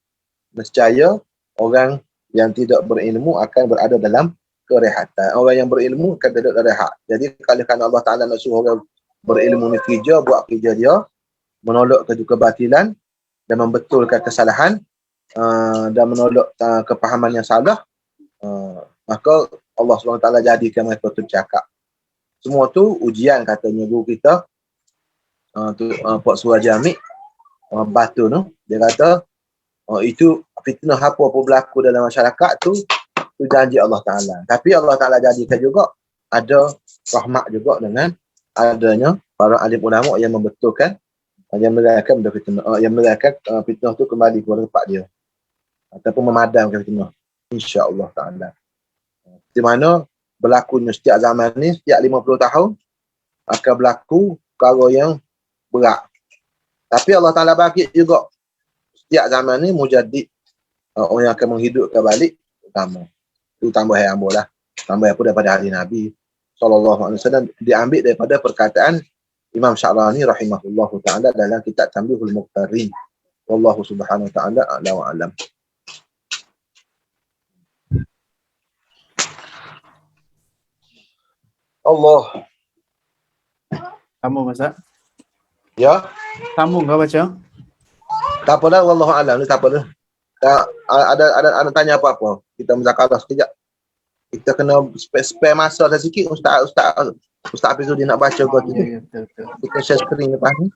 nescaya orang yang tidak berilmu akan berada dalam kerehatan. Orang yang berilmu akan tidak rehat. Jadi kalau Allah Ta'ala nak suruh orang berilmu ni kerja, buat kerja dia, menolak kebatilan dan membetulkan kesalahan dan menolak kepahaman yang salah, maka Allah SWT jadikan mereka tu cakap. Semua tu ujian katanya guru kita, Pak Surah Jami' Batu tu, dia kata itu fitnah apa berlaku dalam masyarakat tu janji Allah Ta'ala. Tapi Allah Ta'ala jadikan juga ada rahmat juga dengan adanya para alim ulama yang membetulkan, yang melakukan fitnah, yang melakukan fitnah tu kembali kepada tempat dia ataupun memadamkan fitnah, insya-Allah Ta'ala. Di mana berlakunya setiap zaman ni, setiap 50 tahun akan berlaku perkara yang berat. Tapi Allah Ta'ala bagi juga setiap zaman ni mujaddid, orang yang akan menghidupkan balik utama. Itu tambah yang ambo lah. Tambah apa daripada hari Nabi SAW, diambil daripada perkataan Imam Sya'rani rahimahullahu ta'ala dalam kitab Tanbihul Muqtarin. Wallahu subhanahu wa ta'ala a'la wa alam. Allah. Sambung Ustaz. Ya. Sambung kau baca. Tak apa dah, wallahu alam ni tak apa dah. Ada tanya apa-apa. Kita muzakarah sekejap. Kita kena spare masa dah sikit. Ustaz Hafizudin nak baca kau tu. Ya, betul. Kita share screen lepas ni.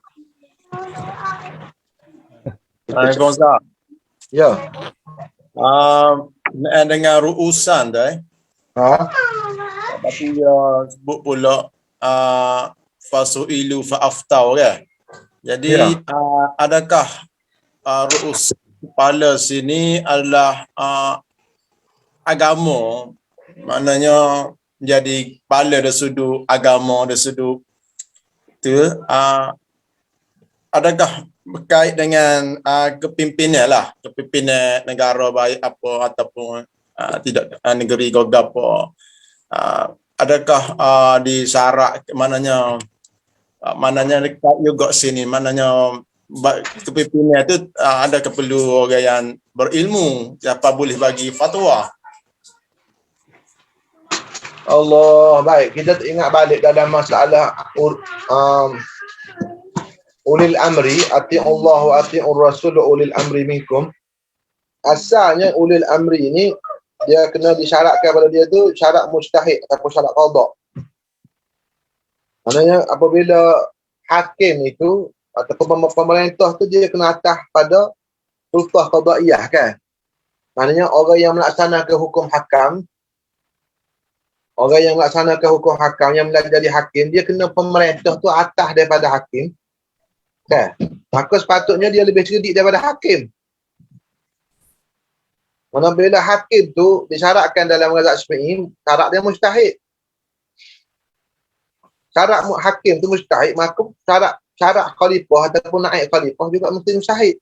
Waalaikumsalam. Ya. Dengan ru'usan dah. Tapi sebut pula fasu'ilu fa'aftau kan. Jadi adakah ru'us kepala sini adalah agama, maknanya jadi kepala dari sudut agama, dari sudut tu, adakah berkait dengan kepimpinan lah, kepimpinan negara baik apa ataupun tidak negeri apa, adakah disyarat, maknanya dekat juga sini, maknanya kepimpinan itu ada perlu orang yang berilmu, siapa boleh bagi fatwa. Allah, baik. Kita ingat balik dalam masalah ulil amri, ati'ullah wa ati'ur rasul wa ulil amri minkum. Asalnya ulil amri ni dia kena disyaratkan pada dia tu syarat mustahid ataupun syarat qada. Maknanya apabila hakim itu ataupun pemerintah tu dia kena atas pada sultah qadaiyah kan. Maknanya orang yang melaksanakan hukum hakam, orang yang melaksanakan hukum hakam, yang menjadi hakim, dia kena pemerintah tu atas daripada hakim. Kan? Maka sepatutnya dia lebih cerdik daripada hakim. Manabila hakim tu disyaratkan dalam mazhab Syafi'i, syarat dia mustahid. Syarat hakim tu mustahid, maka syarat khalifah ataupun naib khalifah juga mesti mustahid.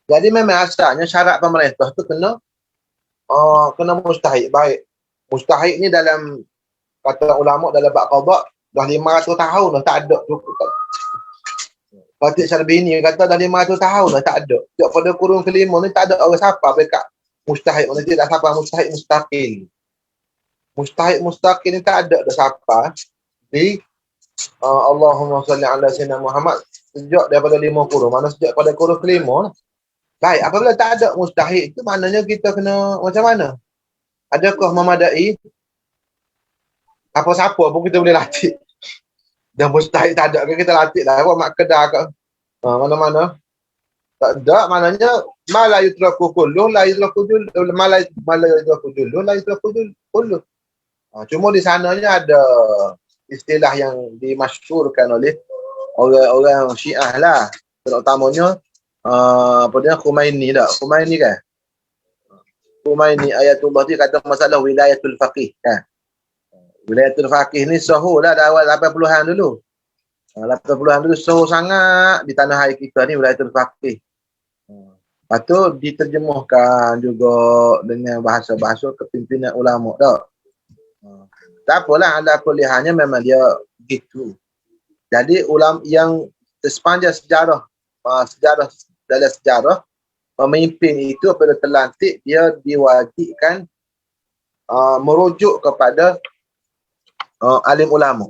Jadi memang asalnya syarat pemerintah tu kena mustahid. Baik. Mustahid ni dalam kata ulama dalam bab qada dah 500 tahun dah tak ada cukup. Fatih Syarbini kata dah 500 tahun dah tak ada. Sejak pada kurun kelima ni tak ada orang siapa dekat mustahid. Mana dia dah siapa mustahid mustaqil. Mustahid mustaqil ni tak ada dah siapa di Allahumma salli ala sayyidina Muhammad sejak daripada 5 kurun. Mana sejak pada kurun kelima. Baik, apabila tak ada mustahid itu maknanya kita kena macam mana? Adakah memadai? Apa-siapa pun kita boleh latih. Dan mustahil tak ada ke kita latih lah apa mak kedah ke mana-mana. Tak ada maknanya mala yutraku kullu la yutraku kullu mala yutraku kullu la yutraku kullu. Cuma di sananya ada istilah yang dimasyhurkan oleh orang-orang Syiah lah. Terutamanya apa dia Khumaini tak? Khumaini kan? Khumaini Ayatullah dia kata masalah wilayatul faqih kan. Wilayatul faqih ni sahur lah dah awal 80-an dulu. 80-an dulu sahur sangat di tanah air kita ni wilayatul faqih. Lepas tu diterjemahkan juga dengan bahasa-bahasa kepimpinan ulama tak. Tak apalah, ada kuliahnya memang dia gitu. Jadi ulama yang sepanjang sejarah dalam sejarah pemimpin itu apabila terlantik dia diwajibkan merujuk kepada alim ulama.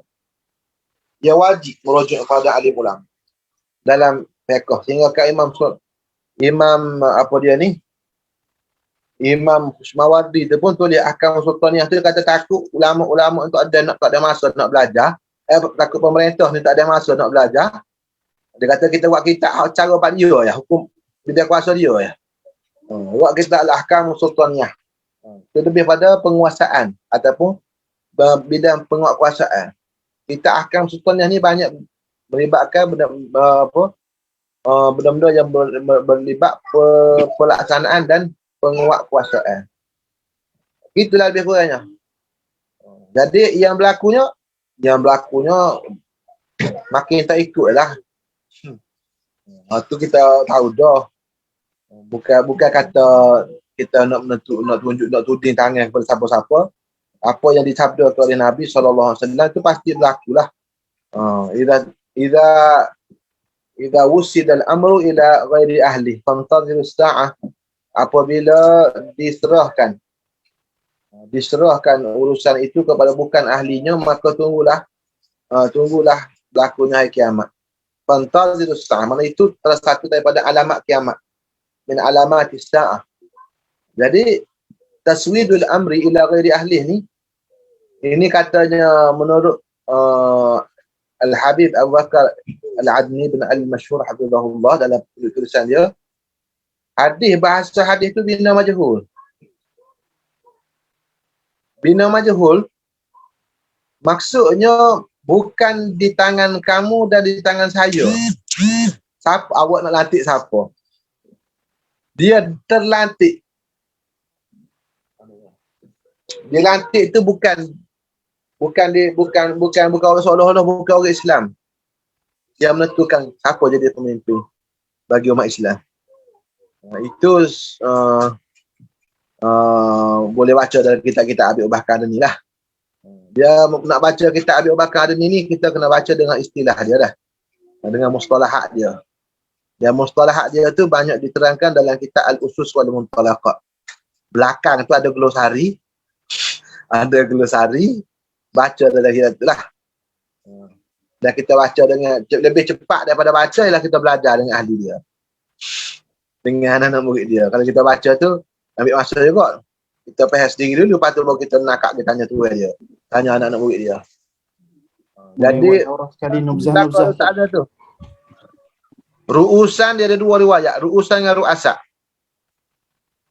Dia wajib merujuk kepada alim ulama dalam fiqh. Sehingga Imam apa dia ni? Imam Mawardi tu pun tulis Ahkam Sultaniyah tu, dia kata takut ulama-ulama tu tak ada masa nak belajar. Takut pemerintah ni tak ada masa nak belajar. Dia kata kita buat kitab cara buat dia ya, hukum bidang kuasa dia ya. Buat kitab Ahkam Sultaniyah. Itu lebih pada penguasaan ataupun bidang penguasaan. Kitab Ahkam Sultaniyah ni banyak melibatkan benda-benda yang berlibat pelaksanaan dan penguatkuasaan. Itulah lebih kurangnya. Jadi yang berlakunya makin tak ikut lah. Tu kita tahu dah. Bukan kata kita nak tunjuk nak tuding tangan kepada siapa-siapa. Apa yang disabda oleh Nabi SAW itu pasti berlakulah. Idza wusida al-amru ila ghairi ahli fantazirus sa'ah. Apabila diserahkan urusan itu kepada bukan ahlinya, maka tunggulah berlakunya hari kiamat. Fantazirus sa'ah, mana itu salah satu daripada alamat kiamat, min alamatis sa'ah. Jadi taswidul amri ila ghairi ahli ni, ini katanya menurut Al-Habib Abu Bakar Al-Adni bin Al-Mashhur hafizahullah dalam tulisan dia, bahasa hadis itu bina majhul. Bina majhul maksudnya bukan di tangan kamu dan di tangan saya. Siapa awak nak lantik siapa? Dia terlantik. Dia lantik itu bukan orang seolah-olah bukan orang Islam. Dia menentukan siapa jadi pemimpin bagi umat Islam. Itu boleh baca dalam kitab-kitab Abi Bakar ni lah. Dia nak baca kitab Abi Bakar ni kita kena baca dengan istilah dia dah. Dengan mustalahat dia. Yang mustalahat dia tu banyak diterangkan dalam kitab Al-Usus wal Muntalaqat. Belakang tu ada glosari. Baca dalam kitab tu lah. Dan kita baca dengan lebih cepat daripada baca ialah kita belajar dengan ahli dia. Dengan anak murid dia. Kalau kita baca tu ambil masa juga. Kita faham sendiri dulu, lepas tu baru kita nakak dia tanya tu dia. Tanya anak-anak murid dia. Jadi nubzah tak ada tu. Ru'usan dia ada dua riwayat, ru'usan dengan ru'asa.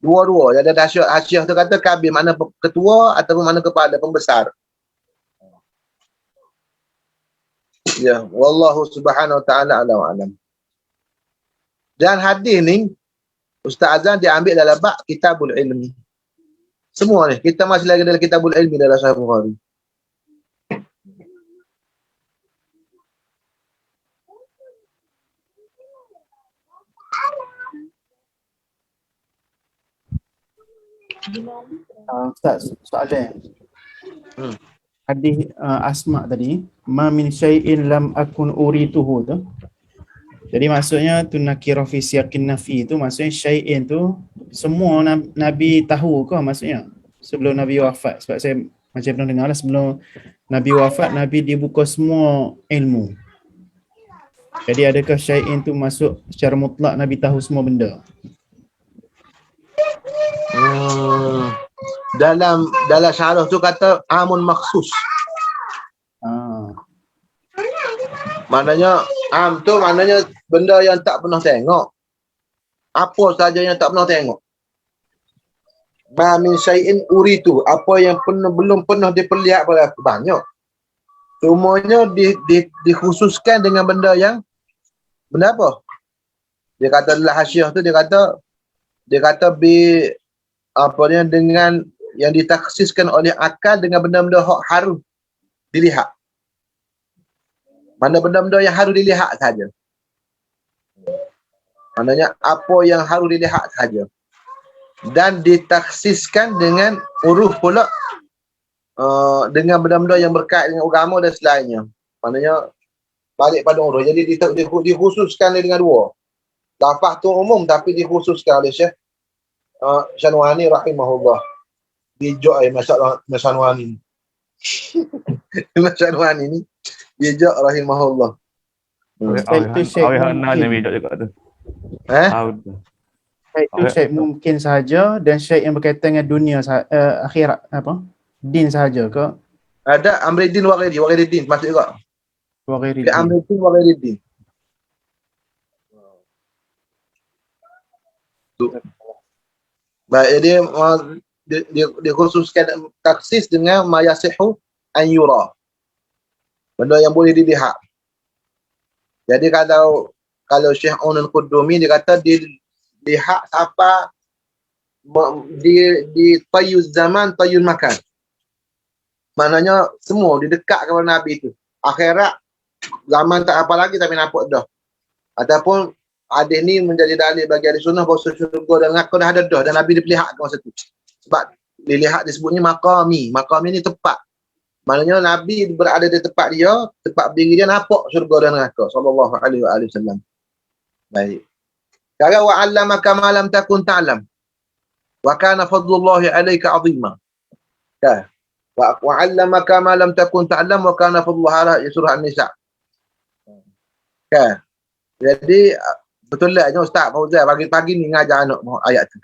Dua-dua. Dia ada Hasyiah tu kata kabir makna ketua ataupun makna kepala pembesar. Ya, wallahu subhanahu wa ta'ala alam. Dan hadis ni Ustaz Azan diambil dalam bab Kitabul Ilmi. Semua ni kita masih lagi dalam Kitabul Ilmi dalam Sahih Bukhari. Ustaz, soalan. Hadis Asma tadi, ma min syai'in lam akun urituhu tu. Jadi maksudnya tu nakirah fi siyaqin nafi tu, maksudnya syai'in tu semua Nabi tahu ke maksudnya sebelum Nabi wafat? Sebab saya macam pernah dengar lah, sebelum Nabi wafat Nabi dibuka semua ilmu. Jadi adakah syai'in tu masuk secara mutlak Nabi tahu semua benda? Dalam syarah tu kata amun makhsus. Maknanya tu maknanya benda yang tak pernah tengok. Apa saja yang tak pernah tengok. Ma min syai'in uritu, apa yang belum pernah diperlihat pada aku banyak. Semuanya dikhususkan dengan benda apa? Dia kata dalam hasyiah tu dia kata dengan yang ditaksiskan oleh akal dengan benda-benda hak harus dilihat. Mana benda-benda yang harus dilihat saja. Maknanya apa yang harus dilihat saja. Dan ditaksiskan dengan uruf pula dengan benda-benda yang berkait dengan agama dan selainnya. Maknanya balik pada uruf. Jadi dikhususkan dengan dua. Lafaz tu umum tapi dikhususkan oleh Syekh Syanwani rahimahullah. Bijak Syanwani. Syanwani ni bijak rahimahullah. Awak nanya bijak juga tu. Itu syekh mungkin sahaja dan syekh yang berkaitan dengan dunia akhirat apa? Din sahaja ke? Ada Amriddin Waghiriddin masuk juga. Waghiriddin. Amriddin Waghiriddin. Baik, jadi dia khususkan taksis dengan mayasihu an yura. Benda yang boleh dilihat. Jadi kalau Syekh Unul Qudumi dia kata dilihat apa di tayyuz zaman tayyul makan. Maknanya semua didekat kepada Nabi itu. Akhirat zaman tak apa lagi tapi nampak dah. Ataupun hadis ni menjadi dalil bagi ahli sunnah bahawa syurga dan neraka dah ada dah dan Nabi diperlihatkan masa tu. Sebab dilihat disebutnya maqami. Maqami ni tempat. Maknanya Nabi berada di tempat dia, tempat berdiri dia nampak syurga dan neraka sallallahu alaihi wasallam. Baik. Sekarang wa 'allamaka ma lam takun ta'lam. Wa kana fadlullahi 'alaika 'azima. Ya. Wa 'allamaka ma lam takun ta'lam wa kana fadlullahi 'alaika surah An-Nisa. Ya. Jadi betul lah Ustaz Fauzan pagi-pagi ni ngajar anak ayat tu.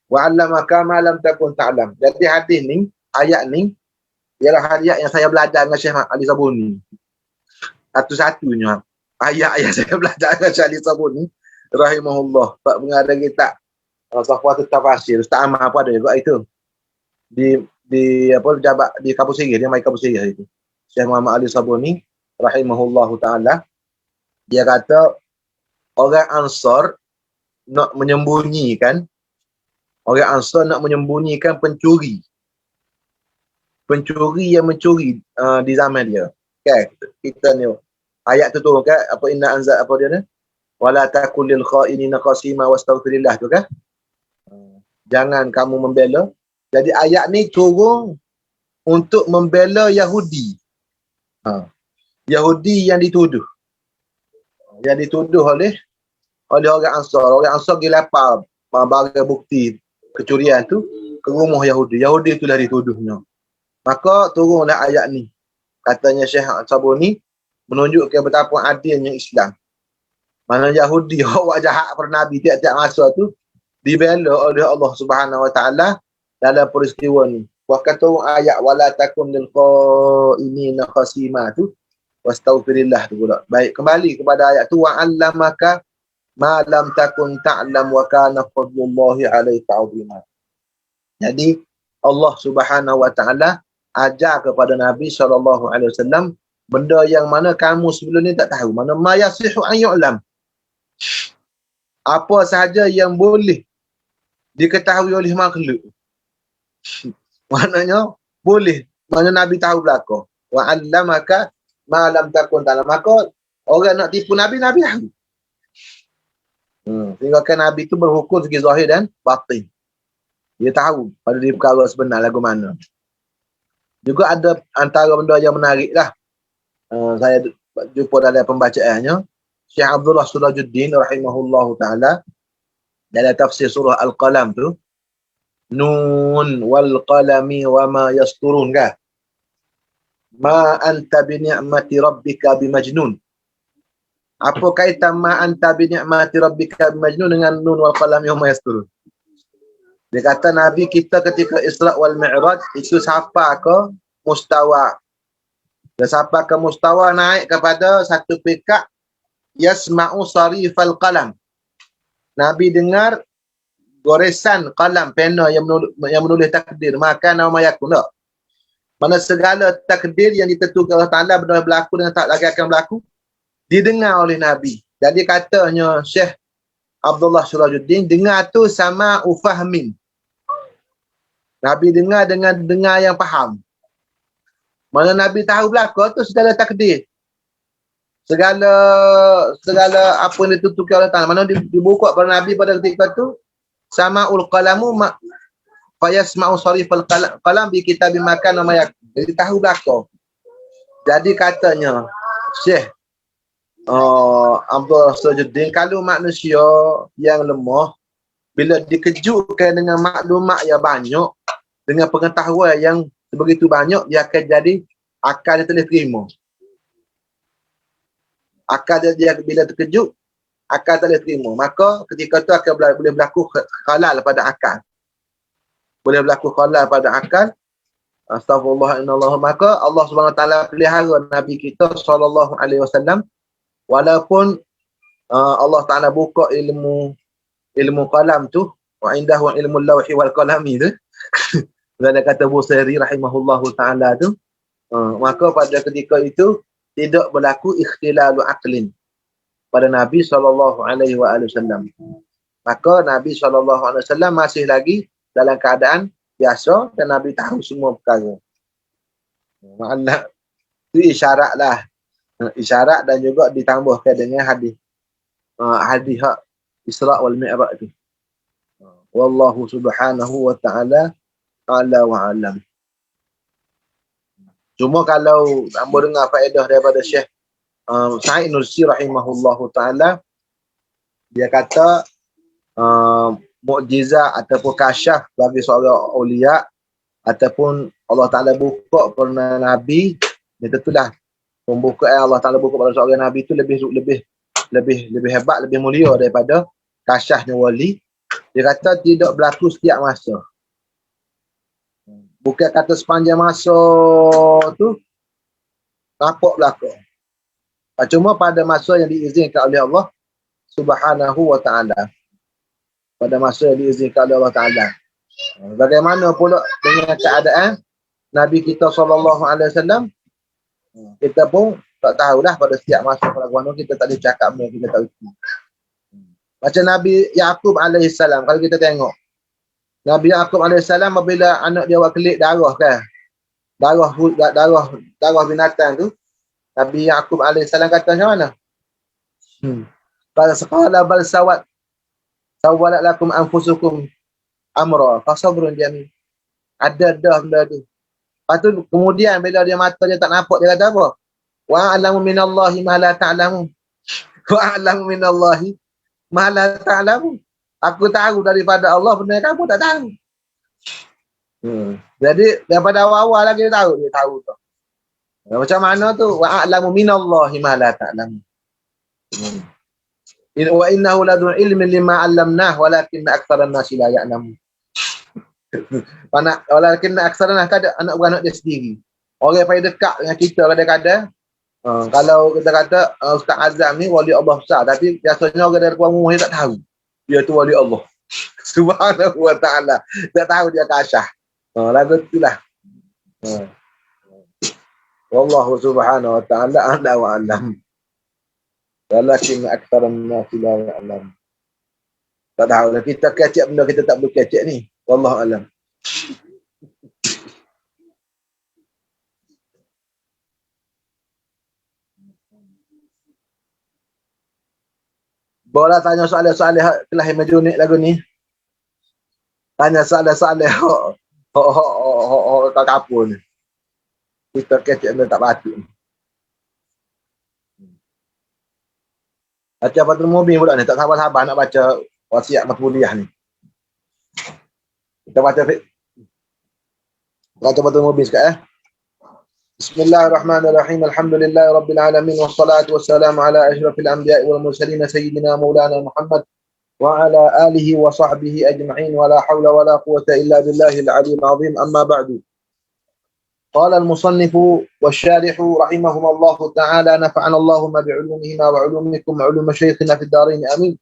Wa 'allamaka ma lam takun ta'lam. Jadi hadis ni, ayat ni ialah ayat yang saya belajar dengan Syekh Ali Sabuni. Satu-satunya ayat-ayat saya belajar dengan Syekh Ali Sabuni rahimahullah. Pak pengarang kitab Safwatut Tafasir. Ustaz Ahmad apa ada juga itu. Di jabat di kampus Sirih, dia mai kampus Sirih itu. Syekh Muhammad Ali Sabuni rahimahullahu taala dia kata orang Ansar nak menyembunyikan pencuri yang mencuri di zaman dia. Okay, kita ni ayat tu kan apa inna anzal apa dia ni? Wala takul lil kha'inina qasima wastaghfirillah tu kan? Jangan kamu membela. Jadi ayat ni turun untuk membela Yahudi. Yahudi yang dituduh oleh orang Ansar. Orang Ansar pergi lapar barang bukti kecurian tu ke rumah Yahudi. Yahudi itulah dituduhnya. Maka turunlah ayat ni. Katanya Syekh Sabuni menunjukkan betapa adilnya Islam. Mana Yahudi awak jahat pada Nabi tiap-tiap masa tu dibela oleh Allah Subhanahu Wa Taala dalam peristiwa ni. Bahkan turun ayat wala takun lil qa'inina khasima tu wastaghfirillah tu pula. Baik, kembali kepada ayat tu wa 'allamaka ma lam takun ta'lam wa kana fadlullahi 'alaika 'azima. Jadi Allah Subhanahu Wa Taala ajar kepada Nabi SAW benda yang mana kamu sebelum ni tak tahu. Mana ma yasihu an yu'lam. Apa sahaja yang boleh diketahui oleh makhluk. Maknanya boleh. Mana Nabi tahu belaka. Wa 'allamaka ma lam takun ta'lam. Maka orang nak tipu Nabi tahu. Sehingga kan Nabi itu berhukum segi zahir dan batin. Dia tahu pada diri perkara sebenar lagu mana. Juga ada antara benda yang menarik lah. Saya jumpa dalam pembacaannya. Syekh Abdullah Surajuddin rahimahullahu ta'ala dalam tafsir surah Al-Qalam tu. Nun wal qalami wa ma yasturun kan. Ma anta bi ni'mati rabbika bimajnun. Apa kaitan ma anta bi ni'mati rabbika bimajnun dengan nun wal qalami wa ma yasturun? Dia kata Nabi kita ketika Isra wal Mi'raj itu siapa ke mustawa Dan sampai ke mustawa naik kepada satu peringkat yasma'u sarifal qalam. Nabi dengar goresan qalam, pena yang menulis takdir, maka nama yakun. Mana segala takdir yang ditentukan Allah Ta'ala benda berlaku dan tak lagi akan berlaku didengar oleh Nabi. Jadi katanya Syekh Abdullah Syurajuddin, dengar tu sama ufahmin. Nabi dengar dengan dengar yang faham. Mana Nabi tahu berlaku tu segala takdir. Segala apa yang ditentukan Allah Ta'ala. Mana dibuka pada Nabi pada ketika tu sama ul qalamu fayasma'u sarifal qalam bi kitabi makan nama yak. Jadi tahu berlaku. Jadi katanya Syekh Abdul Syurajuddin, kalau manusia yang lemah bila dikejutkan dengan maklumat yang banyak, dengan pengetahuan yang sebegitu banyak, dia akan jadi akal dia boleh terima. Akal dia bila terkejut, akal tak boleh terima. Maka ketika tu akan boleh berlaku khalal pada akal. Boleh berlaku khalal pada akal. Astagfirullah innallaha. Maka Allah Subhanahu Wa Taala pelihara Nabi kita sallallahu alaihi wasallam, walaupun Allah Taala buka ilmu qalam tu, wa indahu ilmu lawhi wal qalami tu. Dan kata Busairi rahimahullahu taala tu, maka pada ketika itu tidak berlaku ikhtilalu aqlin pada Nabi sallallahu alaihi wasallam. Maka Nabi sallallahu alaihi wasallam masih lagi dalam keadaan biasa dan Nabi tahu semua perkara. Makna itu isyaratlah. Isyarat dan juga ditambahkan dengan hadis. Hadis Isra wal Mi'raj itu. Wallahu subhanahu wa ta'ala ala wa alam. Cuma kalau hamba dengar faedah daripada Syekh Sa'id Nursi rahimahullahu ta'ala, dia kata mukjizat ataupun kasyaf bagi seorang aulia ataupun Allah Ta'ala buka kepada Nabi, dia tentulah pembukaan Allah Ta'ala buka pada seorang Nabi itu lebih hebat, lebih mulia daripada kasyafnya wali. Dia kata tidak berlaku setiap masa. Bukan kata sepanjang masa tu nampak berlaku. Cuma pada masa yang diizinkan oleh Allah Subhanahu wa ta'ala. Pada masa yang diizinkan oleh Allah Ta'ala. Bagaimana pula dengan keadaan Nabi kita SAW, kita pun tak tahulah pada setiap masa perlakuan kita tak boleh cakap benda kita tak tahu. Macam Nabi Yaqub alaihissalam, kalau kita tengok Nabi Yaqub alaihissalam apabila anak dia buat kelik darah kan, darah binatang tu, Nabi Yaqub alaihissalam kata macam mana? Qala seqala bal sawalat lakum anfusukum amra fasabrun jamil. Ada dah benda tu. Lepas tu kemudian bila dia mata dia tak nampak, dia kata apa? Wa a'lamu minallahi ma la ta'lamun. Wa a'lamu minallahi ma la ta'lamun. Aku tahu daripada Allah benda yang kamu tak tahu. Jadi daripada awal-awal lagi dia tahu tu. Macam mana tu? Wa a'lamu minallahi ma la ta'lamun. Wa innahu ladun ilmin lima 'allamnah walakinna aktsaran nasi la ya'lamun. Walakinna aktsaran nasi ada anak beranak dia sendiri. Orang yang paling dekat dengan kita kadang-kadang, kalau kita kata Ustaz Azam ni wali Allah besar, tapi biasanya orang dari luar rumah dia tak tahu dia tu wali Allah Subhanahu wa ta'ala. Tak tahu dia kasyah. Lagu itulah. Wallahu subhanahu wa ta'ala a'la wa a'lam. Walakin aktsaran nasi la ya'lam. Tak tahu lah kita kecek benda kita tak boleh kecek ni. Wallahu a'lam. Boleh tanya soalan-soalan Kelahi Majunik lagu ni. Tanya soalan-soalan tak kapun. Kita kecek benda tak patut. Baca Fathul Mubin pula ni. Tak sabar-sabar nak baca wasiat Matbuliah ni. Kita baca Fathul Mubin sekarang. Bismillahirrahmanirrahim. Alhamdulillahi rabbil alamin wassalatu wassalamu ala asyrafil anbiya'i wal mursalin sayyidina maulana Muhammad wa ala alihi wa sahbihi ajma'in wa la hawla wa la quwwata illa billahil aliyyil azim. Amma ba'du. قال المصنف والشارح رحمهما الله تعالى نفعنا اللهم بعلومهما وعلومكم وعلوم مشايخنا في الدارين آمين.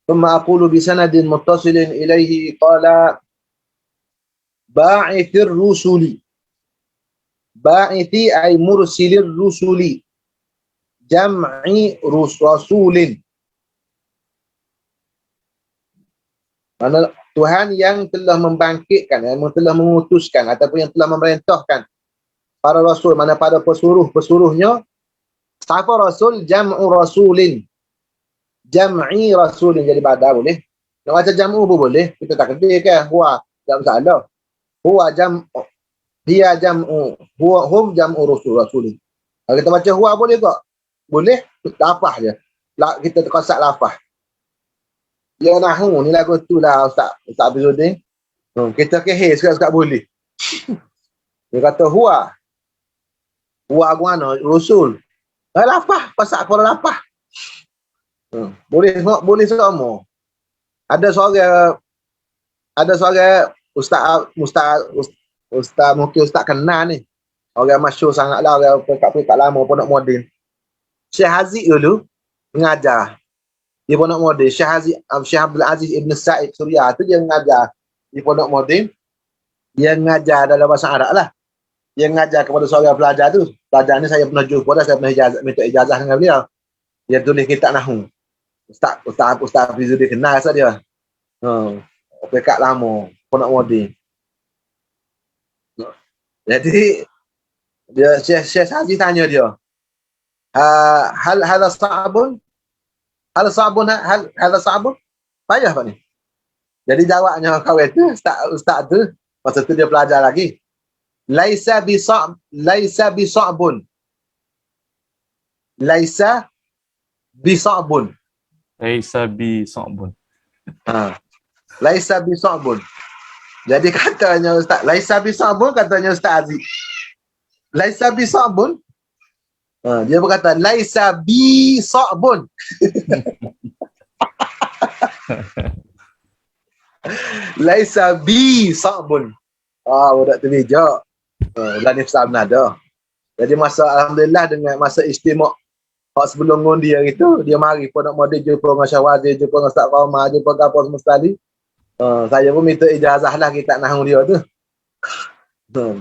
ثم أقول بسند متصل إليه قال باعث الرسل باعث أي مرسل الرسل جمع رسول. Mana Tuhan yang telah membangkitkan, yang telah mengutuskan ataupun yang telah memerintahkan para rasul, mana pada pesuruh-pesuruhnya. Siapa rasul? Jam'u rasulin. Jam'i rasulin, jadi badal boleh. Nak baca jam'u pun boleh. Kita tak kena ke huwa, tak masalah. Huwa jam'u, dia jam'u, huwa hum jam'u rasulin. Kalau kita baca huwa boleh tak? Boleh, lafaz je. Kita terkosak lafaz. Ya nahu ni lagu tu lah Ustaz Abidudin. Kita kehis sekat boleh. Dia kata huwa mana rasul. Lafaz, pasal apa lafaz. Boleh semua. Ada seorang Ustaz mungkin Ustaz kenal ni. Orang masyhur sangatlah, orang pekat lama Pondok Modin. Syekh Haziq dulu mengajar di Pondok Modin. Syekh Abdul Aziz Ibn Sa'id Suria tu dia mengajar di Pondok Modin. Dia mengajar dalam bahasa Arab lah. Dia mengajar kepada seorang pelajar tu. Pelajar ni saya pernah jumpa dah, saya pernah minta ijazah dengan beliau. Dia tulis kitab nahwu. Ustaz Abidudin kenal asal dia. Pekat lama Pondok Modin. Jadi dia Syekh Haji tanya dia, hal sabun payah Pak ni. Jadi jawabnya kawan tu, ustaz tu, masa tu dia pelajar lagi, laisa bisa'bun, laisa bisa'bun, Laisa bisa'bun. Jadi katanya ustaz, laisa bisa'bun, katanya Ustaz Aziz, laisa bisa'bun. Dia berkata laisa bisa'bun. Laisa bisa'bun. Budak tu bijak. Dan nifsah benar. Jadi alhamdulillah dengan masa istimewa sebelum ngundi hari tu, dia mari Pondok Modin jumpa dengan Syah Wazir, jumpa dengan Ustaz Qamar, jumpa dengan apa semua sekali. Saya pun minta ijazah lah kitab nahwu dia tu.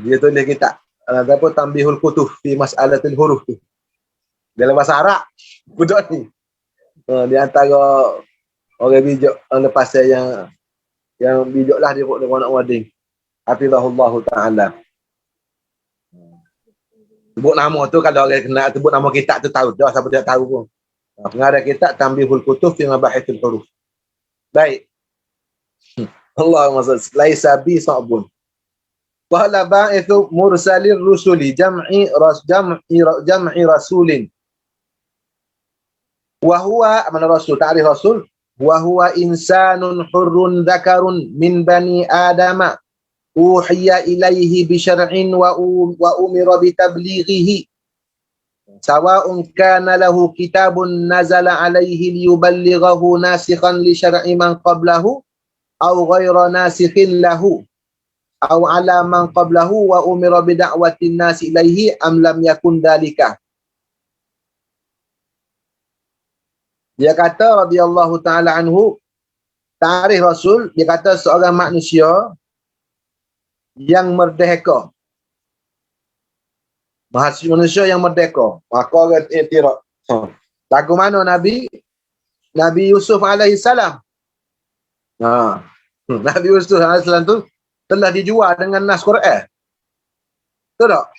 Dia tulis kitab apa Tambihul Kutub fi Mas'alatil Huruf tu. Dalam bahasa Arab budak ni. Di antara orang bijak lepas yang bijaklah dia buat dengan anak wading. Hafizahullah taala. Sebut nama tu kalau orang kenal sebut nama kitab tu tahu dah, siapa dia tahu pun. Pengarang kitab Tambihul Kutub fi Mabahithil Huruf. Baik. Allahumma salli laisa bi sa'bun. Qala ba'ithu mursalir rusuli jam'i rasulin. Wa huwa mana rasul, ta'rif rasul, wa huwa insanun hurrun dzakarun min bani adama uhiya ilaihi bi syar'in wa umira bi tablighihi sawa'un kana lahu kitabun nazala alaihi liyuballighahu nasikhan li syar'i man qablahu aw ghayra nasikhin lahu aw ala man qablahu wa umira bi da'watin nasi ilaihi am lam yakun dalika. Dia kata radhiyallahu taala anhu, tarikh rasul, dia kata seorang manusia yang merdeka. Manusia yang merdeka. Maka orang iktiraf. Lagu mana Nabi Yusuf alaihi salam. Nabi Yusuf alaihi salam tu telah dijual dengan nas Quran. Betul tak?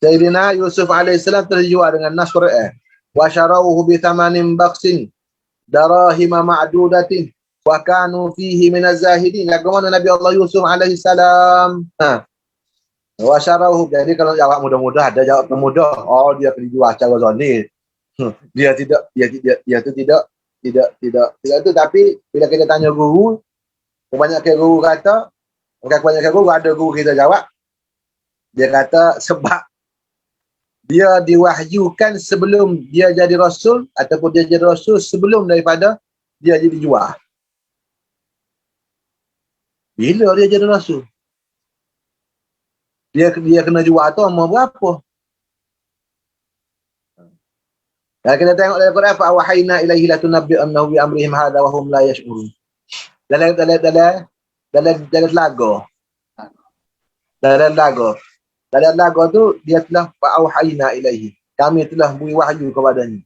Sayyidina Yusuf alaihi salam telah dijual dengan nas Quran. Wa syarawhu bi thamanin baqsin darahima ma'dudatin wa kanu fihi minaz zahidin. Lagu mana Nabi Allah Yusuf alaihi salam. Wa syarawhu, jadi kalau jawab mudah-mudah ada jawab mudah. Oh, dia dijual secara zalim. Dia tidak tu, tapi bila kita tanya guru, kebanyakan guru kata, kebanyakan guru ada guru kita jawab, dia kata sebab dia diwahyukan sebelum dia jadi rasul, ataupun dia jadi rasul sebelum daripada dia jadi jual. Bila dia jadi rasul? dia kena jual tu umur berapa? Kalau kita tengok dalam Quran, fa wahayna ilaihi la tunabbi'annahu bi amrihim hadha wa hum la yash'urun. Dalam lagu. Dalam lagu tu dia telah fa wahayna ilaihi. Kami telah beri wahyu kepadanya.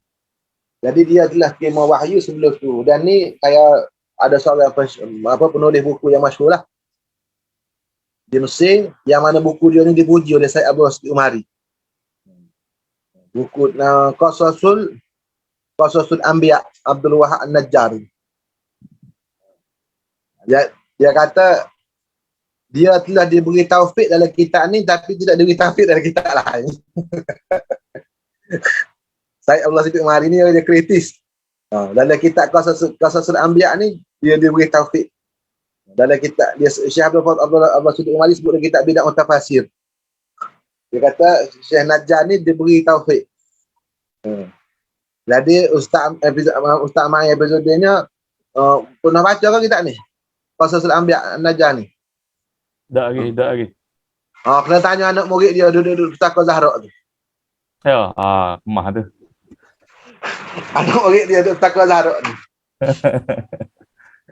Jadi dia telah terima wahyu sebelum tu. Dan ni kayak ada seorang penulis buku yang masyhur lah di Mesir, yang mana buku dia ni dipuji oleh Syed Abdul Basit Umari. Buku Qasasul Anbiya Abdul Wahab An-Najjar. Dia kata dia telah diberi taufik dalam kitab ni, tapi tidak diberi taufik dalam kitab lain. Syed Abdul Basit Umari ni dia kritis. Dalam kitab Qasasul Anbiya ni dia diberi taufik. Dalam kitab dia, Syekh Abdul Basit Umari sebut dalam kitab Bid'ah Tafsir. Dia kata Syekh Najjar ni diberi taufik. Jadi Ustaz Mai episodenya pernah baca ke kitab ni? Qasasul Anbiya Najjar ni? Tak lagi. Kena tanya anak murid dia duduk Ustaz Zahra tu. Ya, kemah tu. Anak murid dia duduk Ustaz Zahra tu.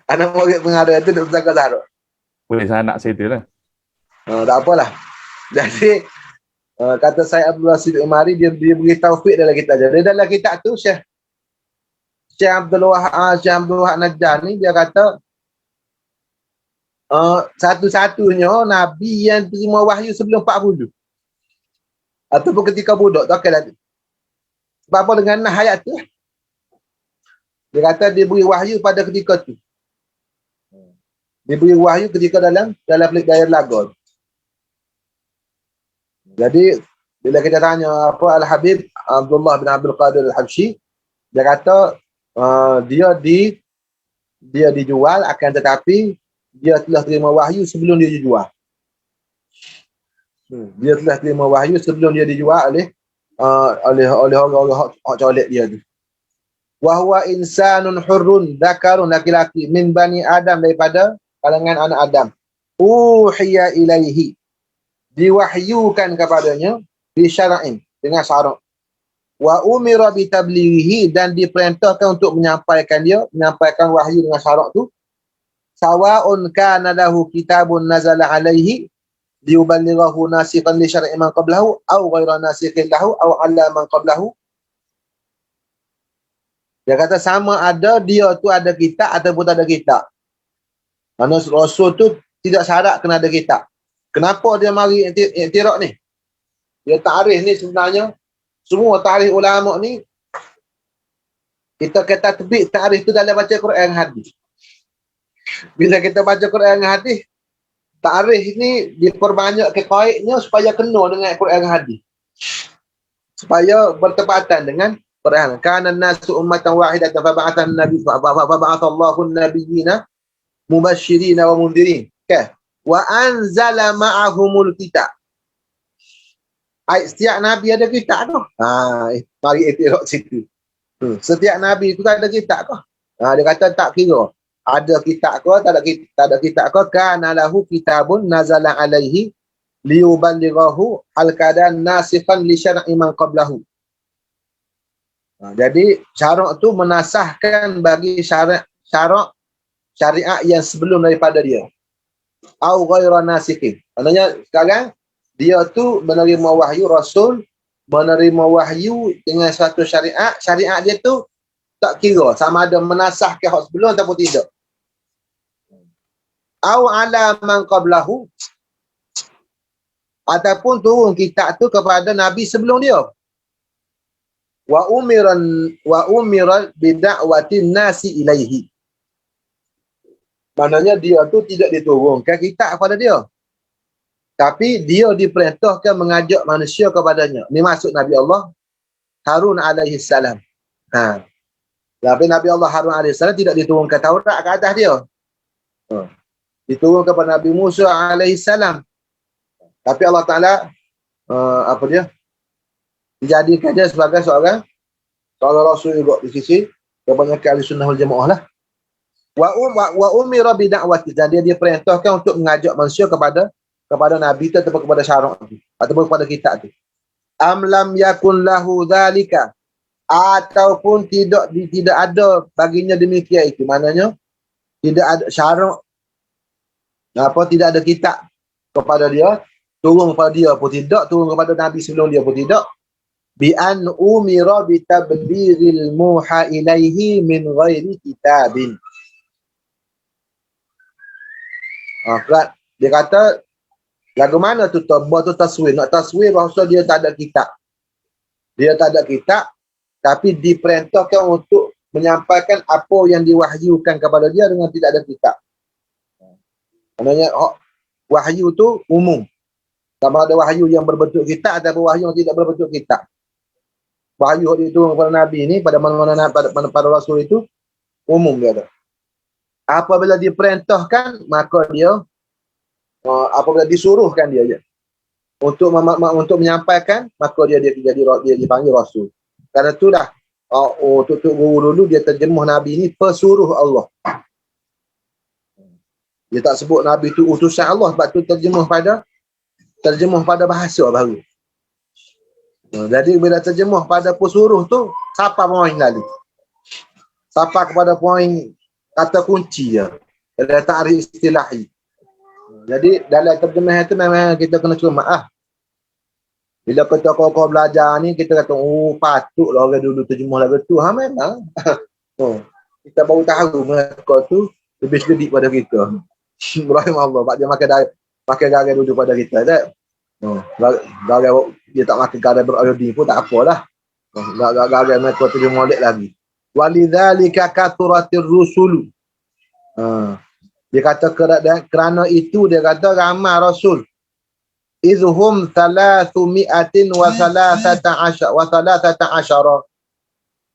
Anak murid pengarah tu duduk Ustaz Zahra. Boleh sanak situ lah. Tak apalah. Jadi kata saya Abdul Basit Umari, dia beri taufik dalam kitab dia. Dalam kitab tu Syekh Abdul Wahab Najjar ni dia kata satu-satunya Nabi yang terima wahyu sebelum 40. Ataupun ketika budak tu okeylah. Sebab apa dengan ayat tu? Dia kata dia beri wahyu pada ketika tu. Dia beri wahyu ketika dalam pelik daya lagu. Jadi bila kita tanya apa Al-Habib Abdullah bin Abdul Qadir Al-Habsyi, dia kata dia dijual, akan tetapi dia telah terima wahyu sebelum dia dijual. Dia telah terima wahyu sebelum dia dijual oleh orang-orang hak colek dia tu. Wa huwa insanun hurrun dzakarun, laki-laki min bani Adam, daripada kalangan anak Adam. Uhiya ilaihi, diwahyukan kepadanya bi syara'in, dengan syarak. Wa umira bi tablighihi, dan diperintahkan untuk menyampaikan wahyu dengan syarak tu. Sawa'un kana lahu kitabun nazala alaihi liyuballighahu nasikhan li syar'i man qablahu aw ghayra nasikhin lahu aw 'ala man qablahu. Dia kata sama ada dia tu ada kitab ataupun tak ada kitab. Mana Rasul tu tidak syarat kena ada kitab. Kenapa dia mari iktiraf ni? Dia tarikh ni sebenarnya, semua tarikh ulama ni, kita kata tebik tarikh tu dalam baca Quran hadis. Bila kita baca Quran hadis, tarikh ni diperbanyak kekaidnya supaya kena dengan Quran hadis. Supaya bertepatan dengan Quran. Kana an-nasu ummatan wahidatan fa ba'atha an-nabi fa ba'atha Allahu an-nabiyyina mubasysyirin wa mundhirin. Okay. Wa anzala ma'ahumul kitab. Setiap nabi ada kitab tu. Mari iktiraf situ. Setiap nabi tu ada kitab ke? Dia kata tak kira. Ada kitab ke, tak ada kitab ke, kana lahu kitabun nazala alaihi liyuballighahu al-kadan nasikhan li syar'i man qablahu. Jadi syarak tu menasahkan bagi syariat yang sebelum daripada dia. Au ghayra nasikhin. Maknanya sekarang dia tu menerima wahyu, Rasul menerima wahyu dengan satu syariat dia tu tak kira sama ada menasahkan hak sebelum ataupun tidak. Au ala man qablahu, ataupun turun kitab tu kepada nabi sebelum dia. Wa umira bid'awatin nasi ilaihi. Maknanya dia tu tidak diturunkan kitab kepada dia, tapi dia diperintahkan mengajak manusia kepadanya. Ini maksud Nabi Allah Harun alaihi salam. Tapi Nabi Allah Harun alaihi salam tidak diturunkan Taurat ke atas dia. Diturunkan kepada Nabi Musa alaihi salam. Tapi Allah Taala dijadikan dia sebagai seorang rasul juga di sisi kebanyakan ahli sunnah wal jamaah lah. Wa umira bid'awati, jadi dia perintahkan untuk mengajak manusia kepada kepada Nabi tu ataupun kepada syarak tu ataupun kepada kitab tu. Am lam yakun lahu dzalika, ataupun tidak ada baginya demikian itu. Maknanya tidak ada syarak, tidak ada kitab kepada dia, turun kepada dia pun tidak, turun kepada Nabi sebelum dia pun tidak. Bi an umira bi tabligil muha ilaihi min ghairi kitabin. Dia kata lagu mana tu taswir, nak taswir bahawa dia tak ada kitab. Dia tak ada kitab, tapi diperintahkan untuk menyampaikan apa yang diwahyukan kepada dia dengan tidak ada kitab. Maknanya wahyu tu umum. Sama ada wahyu yang berbentuk kitab ataupun wahyu yang tidak berbentuk kitab. Wahyu itu kepada Nabi ni, pada mana-mana pada Rasul itu umum dia ada. Apabila diperintahkan, maka dia apabila disuruhkan dia untuk menyampaikan, maka dia dipanggil Rasul. Karena itulah untuk guru dulu dia terjemuh Nabi ni pesuruh Allah. Dia tak sebut Nabi tu utusan Allah, sebab tu terjemuh pada bahasa baru. Jadi bila terjemuh pada pesuruh tu, siapa poin lalu? Siapa kepada poin kata kunci dia. Ada ta'rif istilahi. Jadi dalam terjemahan itu memang kita kena cermat. Bila kita kau belajar ni, kita kata, patutlah orang dulu terjemuh lagu tu. Memang. Kita baru tahu mereka tu lebih sedikit pada kita. Rahimahullah. Sebab dia makan garai dulu pada kita. Tak? Garai dia tak makan garai berayodin pun tak apalah. Garai mereka terjemuh lagi. Walidzalika kathuratir rusulu. Dia kata kerana itu dia kata ramai Rasul. Izhum 313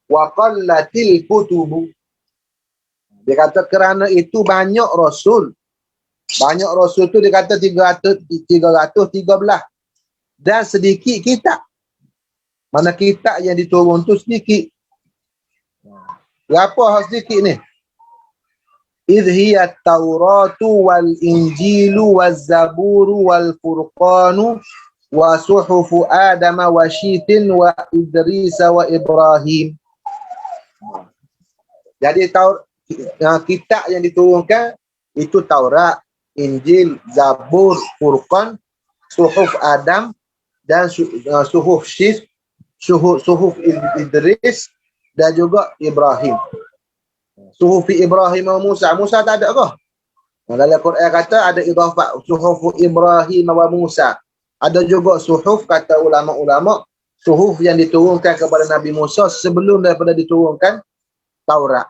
wa qallatil kutubu. Dia kata kerana itu banyak Rasul. Banyak Rasul tu dia kata 313 dan sedikit kitab. Mana kitab yang diturun tu sedikit. Berapa sedikit ni? إذ هي التوراة والإنجيل والزبور والفرقان وصحف آدم وشيث وإدريس وإبراهيم. Jadi kitab yang diturunkan itu Taurat, Injil, Zabur, Furqan, Suhuf Adam dan Suhuf Syith, Suhuf Idris dan juga Ibrahim. Suhufi Ibrahim wa Musa. Musa tak ada ke? Dalam Quran kata ada idhafat Suhuf Ibrahim wa Musa. Ada juga suhuf, kata ulama-ulama, suhuf yang diturunkan kepada Nabi Musa sebelum daripada diturunkan Taurat.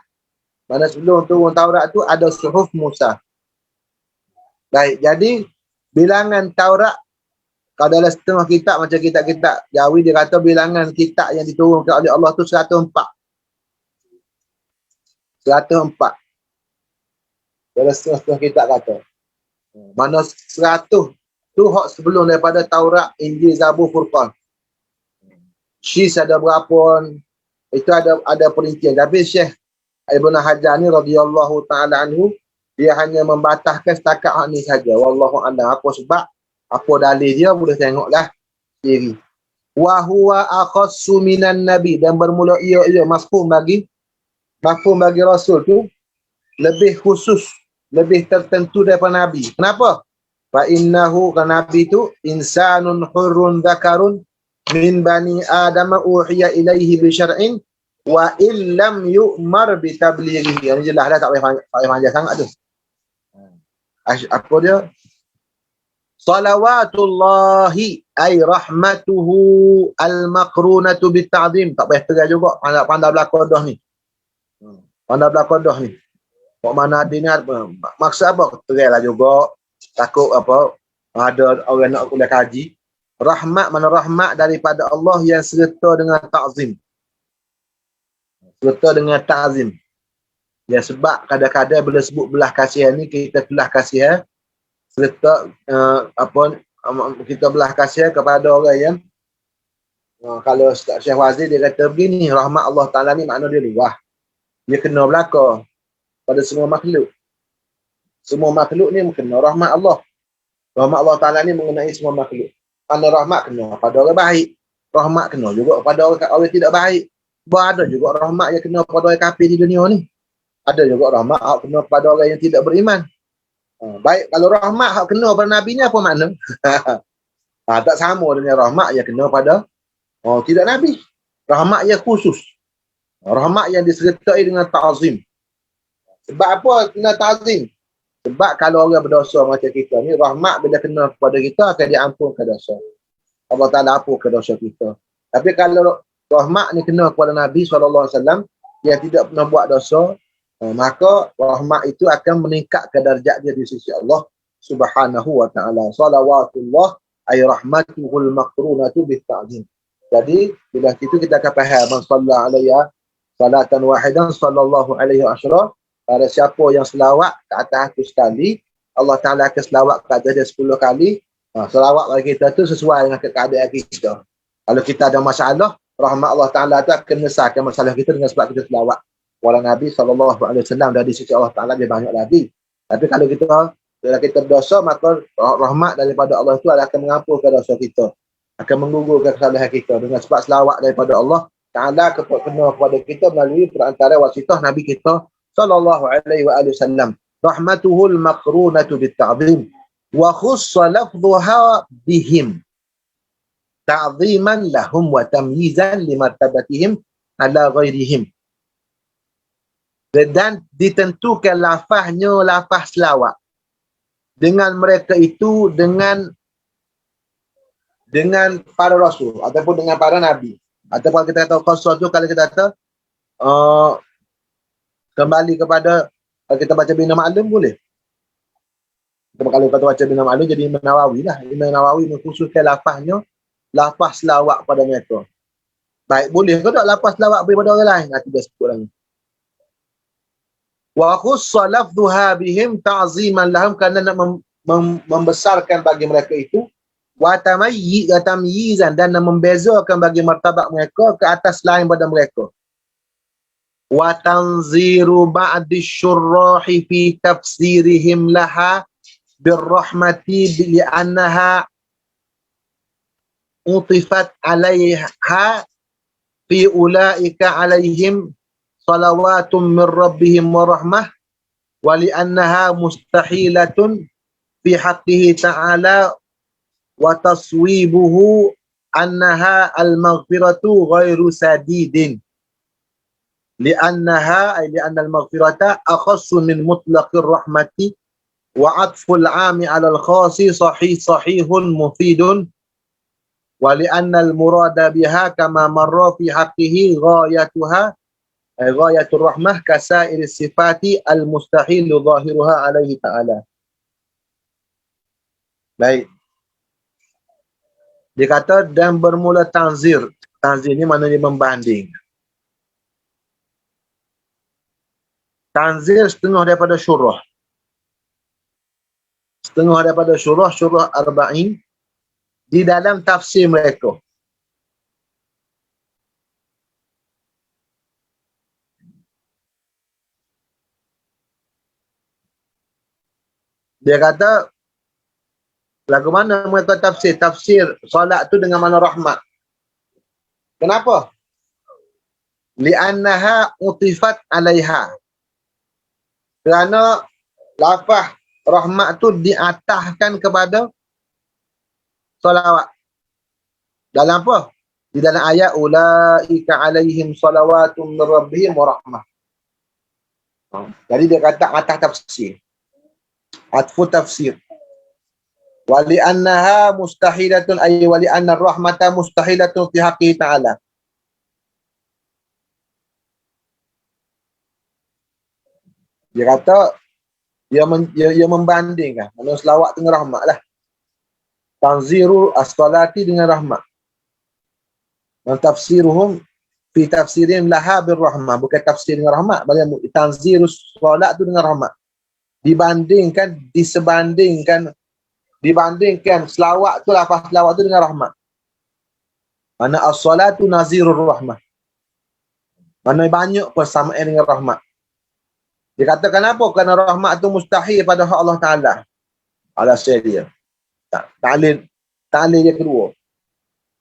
Mana sebelum turun Taurat tu ada suhuf Musa. Baik, jadi bilangan Taurat, kalau dalam setengah kitab macam kitab-kitab Jawi, dia kata bilangan kitab yang diturunkan oleh Allah tu 104. 104. Dalam setengah kitab kata. Mana 100 tu hak sebelum daripada Taurat, Injil, Zabur, Furqan. Syis ada berapa? Itu ada perincian. Tapi Syekh Ibn Hajar ni radhiyallahu ta'ala anhu, dia hanya membataskan setakat hak ni saja. Wallahu a'lam. Apa sebab? Apa dalil dia? Boleh tengoklah sendiri. Wa huwa akhassu minan nabi, dan bermula ia mafhum bagi Rasul tu lebih khusus, lebih tertentu daripada Nabi. Kenapa? Fa innahu, kan Nabi tu insanun hurrun zakarun min bani Adam uhiya ilaihi bi syar'in wa illam yu'mar bi tablighihi. Ini jelas dah, tak payah panjang sangat tu. Apa dia? Salawatullahi ay rahmatuhu al-maqrunatu bit ta'zim. Tak payah terai juga pandai belakang dah ni. Pandai belakang dah ni. Kok mana dia ni maksud apa? Terai lah juga. Takut apa? Ada orang nak kuliah kaji. Rahmat, mana rahmat daripada Allah yang serta dengan ta'zim. Serta dengan ta'zim. Ya, sebab kadang-kadang bila sebut belah kasihan ni, kita belah kasihan serta kita belah kasihan kepada orang yang kalau Syekh Wazir dia kata begini, rahmat Allah Ta'ala ni makna dia luah. Dia kena belaka pada semua makhluk. Semua makhluk ni kena rahmat Allah. Rahmat Allah Ta'ala ni mengenai semua makhluk. Kerana rahmat kena pada orang baik. Rahmat kena juga pada orang tidak baik. Ada juga rahmat yang kena pada orang kafir di dunia ni. Ada juga rahmat yang kena pada orang yang tidak beriman. Baik, kalau rahmat yang kena pada Nabi ni apa makna? Tak sama dengan rahmat yang kena pada tidak Nabi. Rahmat yang khusus. Rahmat yang disertai dengan ta'zim. Sebab apa kena ta'zim? Sebab kalau orang berdosa macam kita ni, rahmat bila kena kepada kita akan diampunkan dosa. Allah Ta'ala ampunkan dosa kita. Tapi kalau rahmat ni kena kepada Nabi SAW yang tidak pernah buat dosa, maka rahmat itu akan meningkatkan darjat dia di sisi Allah Subhanahu wa Ta'ala. Salawatullah ay rahmatuhul maqrunatu bit ta'zim. Jadi bila itu kita akan faham man shalla alayya salatan wahidan sallallahu alaihi wasallam. Pada siapa yang selawat ke atas aku sekali, Allah Ta'ala akan selawat ke atas dia 10 kali. Selawat bagi kita tu sesuai dengan keadaan kita. Kalau kita ada masalah, rahmat Allah Ta'ala tu akan menyelesaikan masalah kita dengan sebab kita selawat. Wala Nabi SAW dari sisi Allah Ta'ala dia banyak lagi. Tapi kalau kita berdosa, maka rahmat daripada Allah itu akan mengampunkan dosa kita. Akan menggugurkan kesalahan kita. Dengan sebab selawat daripada Allah Ta'ala kena kepada kita melalui perantara wasitah Nabi kita sallallahu alaihi wasallam. Rahmatuhul maqrunatu bit-ta'zim wa khussa lafdhuha bihim ta'ziman lahum wa tamyizan limartabatihim ala ghairihim. Dan ditentukan lafaznya lafaz selawat dengan mereka itu dengan para rasul ataupun dengan para nabi. Ataupun kita kata khusus tu kalau kita kata kembali kepada kita baca Bina Ma'lum boleh. Kalau kita baca Bina Ma'lum jadi Imam Nawawi lah. Imam Nawawi mengkhususkan lafaznya lafaz selawat pada mereka. Baik, boleh ke tak lafaz selawat daripada orang lain? Nanti dia sebut lagi. Wa khussa lafdhuha bihim ta'ziman lahum, kerana nak membesarkan bagi mereka itu, wa tamyizan, dan membezakan bagi martabat mereka ke atas lain pada mereka. Wa tanziru ba'di syurrahi fi tafsirihim laha birrahmati li'annaha utifat alaiha fi ulaika alaihim salawatum min rabbihim wa rahmah wa li'annaha mustahilatun fi haqqihi ta'ala wa taswibuhu annaha al-maghfiratu ghairu sadidin li'annaha ay li'anna al-maghfirata akhassu min mutlaqir rahmati wa atful 'ami 'ala al-khasi sahihun mufidun wa li'anna al-murada biha kama marra fi haqqihi ghayatuha ghayatur rahmah kasairi sifati al-mustahilu zahiruha alaihi ta'ala. Baik. Dia kata dan bermula tanzir. Tanzir ni maknanya membanding. Tanzir setengah daripada syurah. Setengah daripada syurah Arba'in di dalam tafsir mereka. Dia kata, lagu mana mereka tafsir? Tafsir solat tu dengan makna rahmat. Kenapa? Li'annaha utifat alaiha. Kerana lafaz rahmat tu diataskan kepada salawat. Dalam apa? Di dalam ayat ulaika alaihim salawatum min rabbihim wa rahmah. Jadi dia kata atas tafsir. Atfu tafsir. Wa li'annaha mustahilatun ay wa li'anna ar-rahmata mustahilatun fi haqqi ta'ala. Dia kata dia membandingkan mana selawat dengan rahmat lah. Tanziru as-salati dengan rahmat. Dan tafsiruhum fi tafsirin laha birrahmah, bukan tafsir dengan rahmat, bagaimana tanziru salat tu dengan rahmat. Dibandingkan selawat tu, lafaz selawat tu dengan rahmat. Mana as-salatu nazirur rahmah. Mana banyak persamaan dengan rahmat. Dia kata kenapa? Kerana rahmat tu mustahil pada Allah Ta'ala. Alasan dia. Ta'lil yang kedua.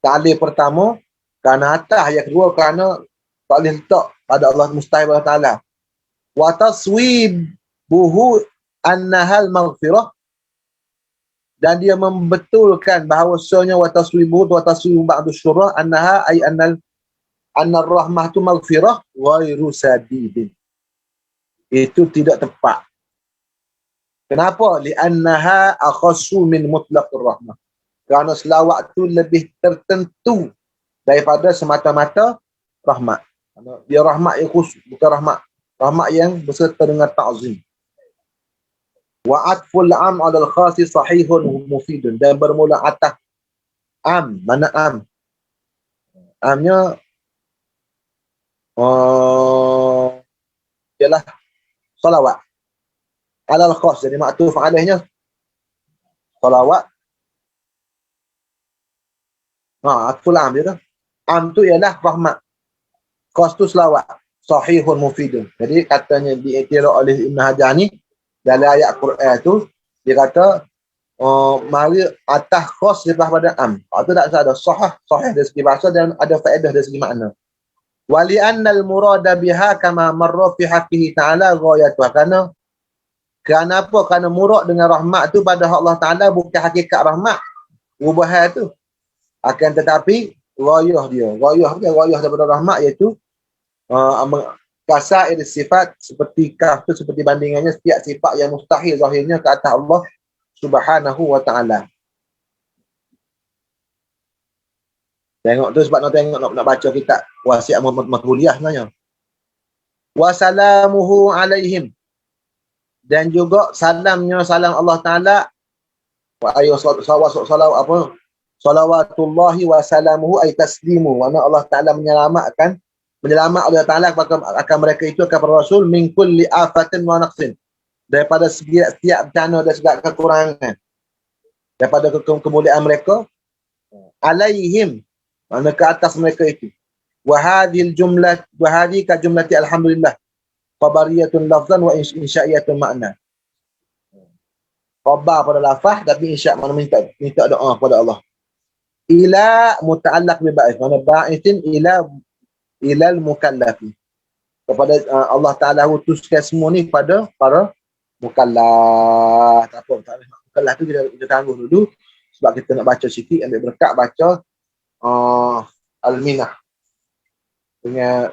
Ta'lil pertama kerana atas, yang kedua kerana tak boleh letak pada Allah mustahil Allah Ta'ala. Wa taswibuhu annahal maghfirah, dan dia membetulkan bahawasanya wa taswibu ba'du syurah annaha ay annar rahmah tu maghfirah ghairu sadidin. Itu tidak tepat. Kenapa? Li'annaha akhassu min mutlaqir rahmah. Kerana selawat tu lebih tertentu daripada semata-mata rahmat. Dia rahmat yang khusus, bukan rahmat yang berserta dengan ta'zim. Wa atful am 'ala al-khas sahihun mufidun, dan bermula atas am. Mana am? Amnya ialah salawat. 'Ala al-khas, jadi maktuf alaihnya salawat. Atful am dia tu. Am tu ialah rahmat. Khas tu selawat. Sahihun mufidun. Jadi katanya diiktiraf oleh Ibn Hajar ni dalam ayat Quran tu, dia kata mari atas khas daripada am. Itu tak ada sahih dari segi bahasa dan ada faedah dari segi makna. Wali annal murada biha kama marra fi haqqihi ta'ala ghayatuha. Kerana apa? Kerana murad dengan rahmat tu pada Allah Ta'ala bukan hakikat rahmat. Perubahan tu. Akan tetapi ghayah dia. Ghayah daripada rahmat iaitu kasair sifat, seperti kaf tu seperti bandingannya setiap sifat yang mustahil zahirnya ke atas Allah Subhanahu wa Ta'ala. Tengok tu sebab nak baca kitab wasiat Maqbuliyah sebenarnya. Wassalamuhu alaihim, dan juga salam Allah Ta'ala salawatullahi wa salamuhu ay taslimu, mana Allah Ta'ala menyelamat Allah Ta'ala akan mereka itu kepada Rasul min kulli afatin wa naqsin, daripada setiap bencana dan segala kekurangan, daripada kemuliaan mereka, alaihim, mana ke atas mereka itu. Wa hadhil ka jumlati alhamdulillah khabariyatun lafzan wa insya'iyatun makna. Khabar pada lafaz tapi insya' mana minta doa kepada Allah. Ila muta'allaq bi ba'ith, mana ba'ithin ilal mukallafi, kepada Allah Ta'ala utuskan semua ni pada para mukallaf. Tak apa, mukallaf tu kita tangguh dulu sebab kita nak baca sikit, ambil berkat baca Al-Minah dengan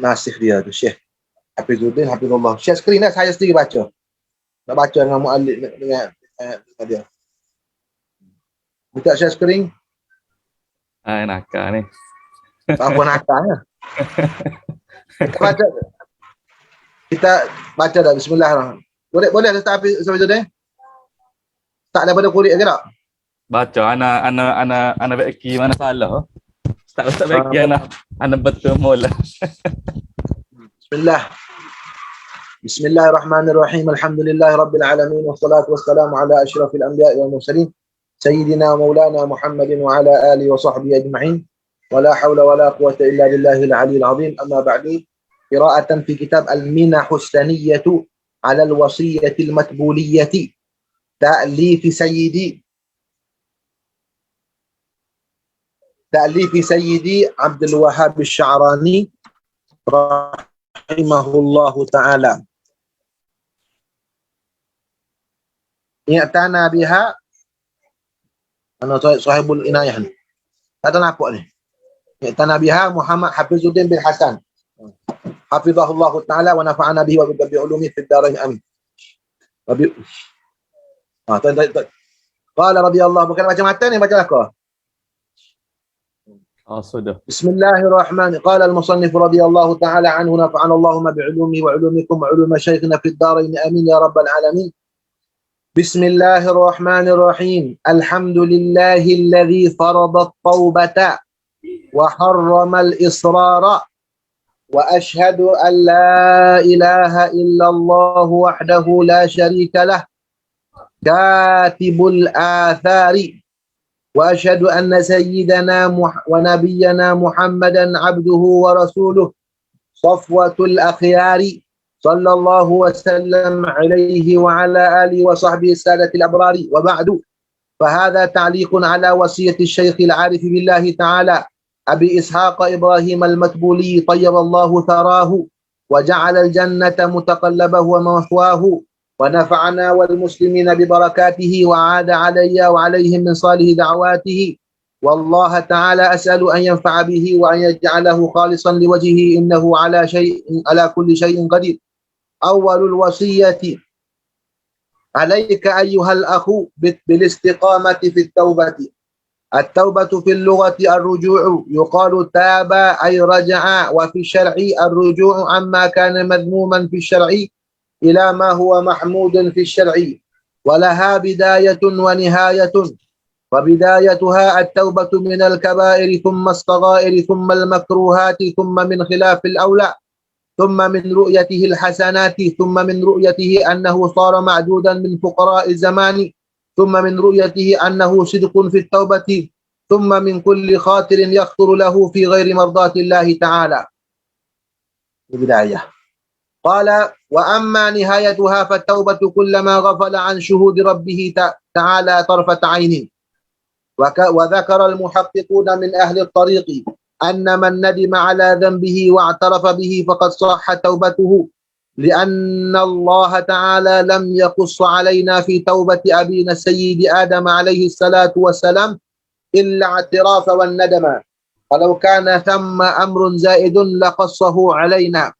nasih dia tu, Syekh Hafizuddin Hafizullah. Share screen lah, saya sendiri baca. Nak baca dengan mu'alif dengan dia. Minta share screen. Nakal ni. Apa nakalnya? Kita baca dah. Bismillahirrahmanirrahim. Boleh Ustaz Hafizuddin? Tak daripada kulit ke tak? Baca ana beki mana salah. Tak beki ana betul mula. Bismillahirrahmanirrahim. Alhamdulillahi rabbil alamin wassalatu wassalamu ala asyrafil anbiya'i wal mursalin sayyidina maulana Muhammadin wa ala alihi wa sahbihi ajma'in. ولا حول ولا قوة إلا بالله العلي العظيم. أما بعد، قراءة في كتاب المنح السنية على الوصية المتبولية تأليف سيدي عبد الوهاب الشعراني رحمه الله تعالى. يعتنى بها أنا صاحب العناية هنا. هذا نعرفه nih. I'tana biha Muhammad Hafizuddin bin Hasan hafizahullahu ta'ala wa nafa'ana bihi wa bi ulumi fid darain amin. Qala radhiyallahu, bukan baca mata ni, baca lakah. Sudah. Bismillahirrahmanirrahim. Qala al-musannif radhiyallahu ta'ala anhu nafa'ana Allahumma bi ulumihi wa ulumikum wa ulumi masyayikhina fid darain amin ya rabbal alamin. Bismillahirrahmanirrahim. Alhamdulillahi alladhi farada at-taubata وحرم الإصرار وأشهد أن لا إله إلا الله وحده لا شريك له كاتب الآثار وأشهد أن سيدنا ونبينا محمدا عبده ورسوله صفوة الأخيار صلى الله وسلم عليه وعلى آله وصحبه السادة الأبرار. وبعد، فهذا تعليق على وصية الشيخ العارف بالله تعالى أبي إسحاق إبراهيم المتبولي طيب الله ثراه وجعل الجنة متقلبه ومثواه، ونفعنا والمسلمين ببركاته، وعاد علي وعليهم من صالح دعواته. والله تعالى أسأل أن ينفع به وأن يجعله خالصا لوجهه، إنه على كل شيء قدير. أول الوصية عليك أيها الأخ بالاستقامة في التوبة. التوبة في اللغة الرجوع، يقال تاب أي رجع، وفي الشرع الرجوع عما كان مذموما في الشرع إلى ما هو محمود في الشرع، ولها بداية ونهاية. وبدايتها التوبة من الكبائر ثم الصغائر ثم المكروهات ثم من خلاف الأولى، ثم من رؤيته الحسنات، ثم من رؤيته أنه صار معدودا من فقراء الزمان، ثم من رؤيته أنه صدق في التوبة، ثم من كل خاطر يخطر له في غير مرضاة الله تعالى. بداية. قال: وأما نهايتها فالتوبة كلما غفل عن شهود ربه تعالى طرفة عين. وذكر المحققون من أهل الطريق أن من ندم على ذنبه واعترف به فقد صح توبته، لأن الله تعالى لم يقص علينا في توبة أبينا السيد آدم عليه الصلاة والسلام إلا اعتراف والندم، ولو كان ثم أمر زائد لقصه علينا.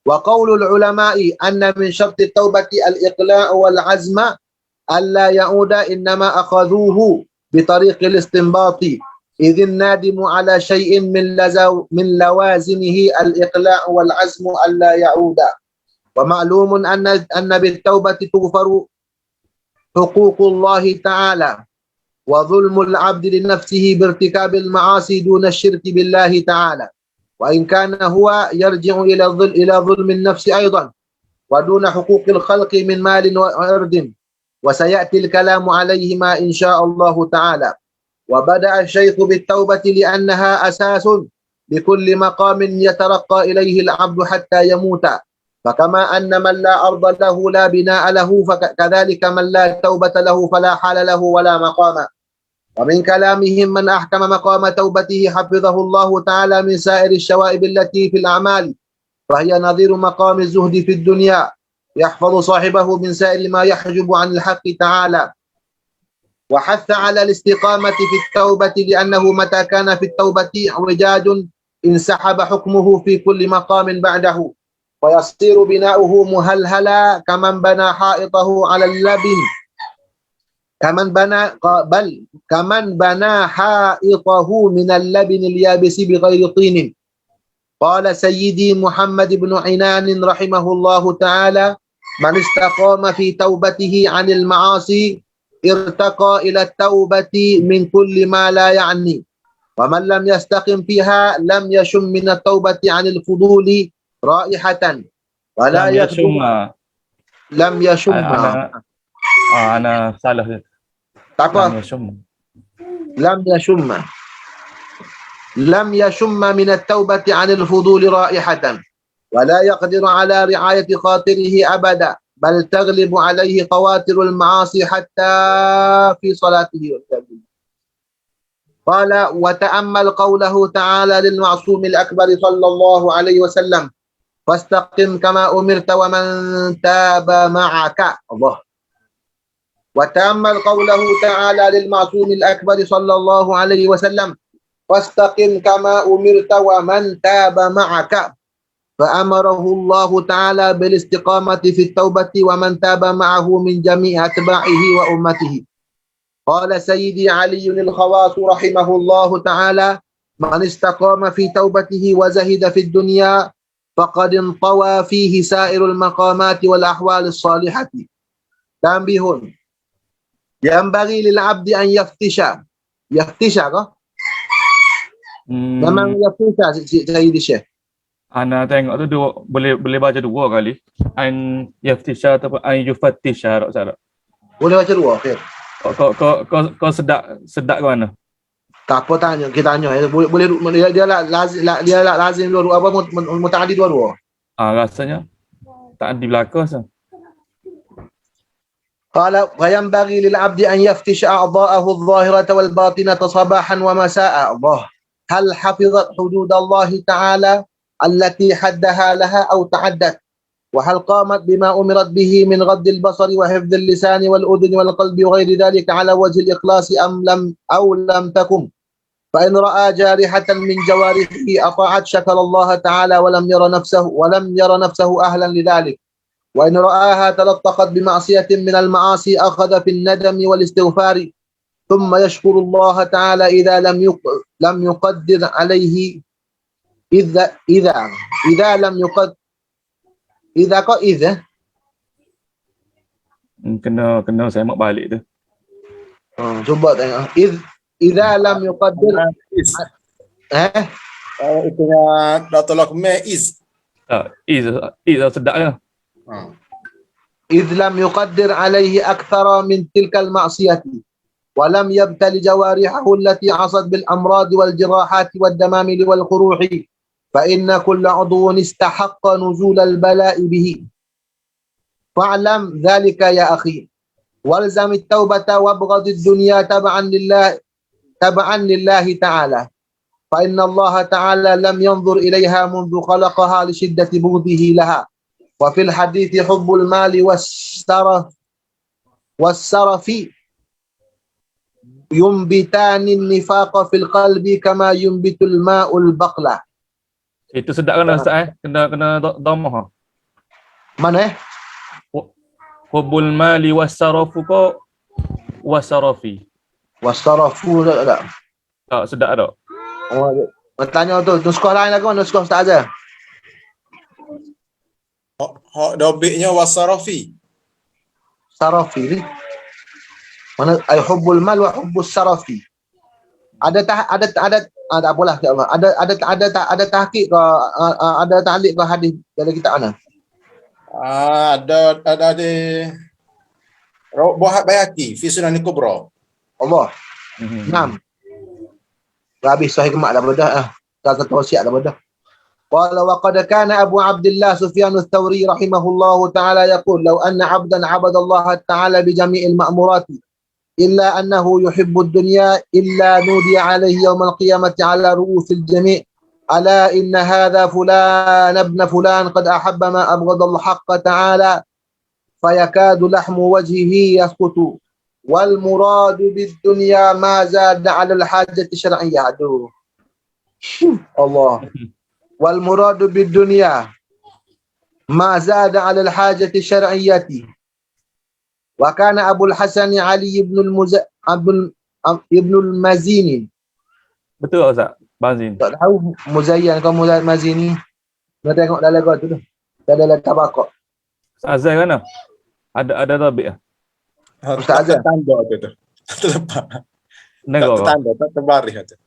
وقول العلماء أن من شرط التوبة الإقلاع والعزم ألا يعود، إنما أخذوه بطريق الاستنباط، إذ النادم على شيء من لوازمه الإقلاع والعزم ألا يعود. ومعلوم أن بالتوبة تغفر حقوق الله تعالى وظلم العبد لنفسه بارتكاب المعاصي دون الشرك بالله تعالى، وإن كان هو يرجع إلى ظلم النفس أيضا، ودون حقوق الخلق من مال وعرض، وسيأتي الكلام عليهما إن شاء الله تعالى. وبدأ الشيخ بالتوبة لأنها أساس لكل مقام يترقى إليه العبد حتى يموت، فكما أن من لا أرض له لا بناء له، فكذلك من لا توبة له فلا حال له ولا مقام. ومن كلامهم من أحكم مقام توبته حفظه الله تعالى من سائر الشوائب التي في الأعمال، فهي نظير مقام الزهد في الدنيا، يحفظ صاحبه من سائر ما يحجب عن الحق تعالى. وحث على الاستقامة في التوبة لأنه متى كان في التوبة اعوجاج انسحب حكمه في كل مقام بعده، ويصير بناؤه مهلهلا كمن بنى حائطه على اللبن، كمن بنى حائطه من اللبن اليابس بغير طين. قال سيدي محمد بن عنان رحمه الله تعالى: من استقام في توبته عن المعاصي ارتقى إلى التوبة من كل ما لا يعني، ومن لم يستقم فيها لم يشم من التوبة عن الفضول رائحة ولا يخدم. لم يشم. أنا salah. apa? لم يشم من التوبة عن الفضول رائحة ولا يقدر على رعاية خاطره أبدا، بل تغلب عليه خواطر المعاصي حتى في صلاته. قال: وتأمل قوله تعالى للمعصوم الأكبر صلى الله عليه وسلم: فاستقم كما أمرت ومن تاب معك. الله. وتأمل قوله تعالى للمعصوم الأكبر صلى الله عليه وسلم: فاستقم كما أمرت ومن تاب معك، فأمره الله تعالى بالاستقامة في التوبة ومن تاب معه من جميع أتباعه وأمته. قال سيدي علي الخواص رحمه الله تعالى: من استقام في توبته وزهد في الدنيا فقد انطوى فيه سائر المقامات والأحوال الصالحة. تنبيه: ينبغي للعبد أن يفتش memang يفتش سيدي الشيخ. Ana tengok tu dua, boleh baca dua kali. An yaftisha ataupun an yufattisha tak salah. Boleh baca dua, okey. Kau sedak ke mana? Tak apa, tanya, kita tanya. Boleh dia lazim dua apa mutaaddi dua-dua. Rasanya tak di belakang sah. قال فينبغي للعبد أن يفتش أعضاءه الظاهرة والباطنة صباحا ومساء. الله هل حفظت حدود الله تعالى التي حدها لها أو تعدت؟ وهل قامت بما أمرت به من غض البصر وحفظ اللسان والأذن والقلب وغير ذلك على وجه الإخلاص أو لم تكن؟ فإن رأى جارحة من جوارحه أطاعت شكر الله تعالى ولم ير نفسه أهلا لذلك. وإن رآها تلطخت بمعصية من المعاصي أخذ في الندم والاستغفار ثم يشكر الله تعالى إذا لم يقدر عليه إذا لم يقدر إذا Kena saya mak balik tu. Cuba tengok. إذا لم يقدر Is. Itunya Dato' Lakme is. Is sedap ya. إذ لم يقدر عليه أكثر من تلك المعصية ولم يبتل جوارحه التي عصت بالأمراض والجراحات والدمامل والقروح فإن كل عضو استحق نزول البلاء به. فاعلم ذلك يا أخي والزم التوبة وابغض الدنيا تبعا لله تعالى فإن الله تعالى لم ينظر إليها منذ خلقها لشدة بغضه لها. وفي الحديث حب المال والسرف ينبتان النفاق في القلب كما ينبت الماء البقلة. Itu sedap kan Ustaz Kena dhamma. Mana Hubbul mali wassarafu ko wassarafi. Wasarafu tak? Tak sedap tak? Oh, tanya tu sekolah lain lagi mana sekolah Ustaz Azhar? Hak dobiknya wasarafi. Sarafi ni. Mana ay hubbul mal wa hubbus sarafi. Ada tak apalah ada tahqiq ke ada ta'liq ke hadis dalam kitab mana? Ada di Buhat Bayhaqi fi Sunan Kubra. Allah. Naam. Habis sahih kemak dah bedah tak tawsiat dah bedah. قال وقد كان أبو عبد الله سفيان الثوري رحمه الله تعالى يقول لو أن عبدا عبد الله تعالى بجميع المأمورات إلا أنه يحب الدنيا إلا نودي عليه يوم القيامة على رؤوس الجميع ألا إن هذا فلان ابن فلان قد أحب ما أبغض الحق تعالى فيكاد لحم وجهه يسقط والمراد بالدنيا ما زاد على الحاجة الشرعية. الله. والمراد بالدنيا ما زاد على الحاجة الشرعية. وكان أبو الحسن علي ابن المزيني. Betul Ustaz? Bazin. Tak tahu Muzayyan ke Mazini. Nak tengok dalam kau tu. Dalam tabaqah. Azhar kan? Ada tabik ah. Ustaz Azhar. Tanda tu. Terlepas. Negara. Tanda tak terbaris tu.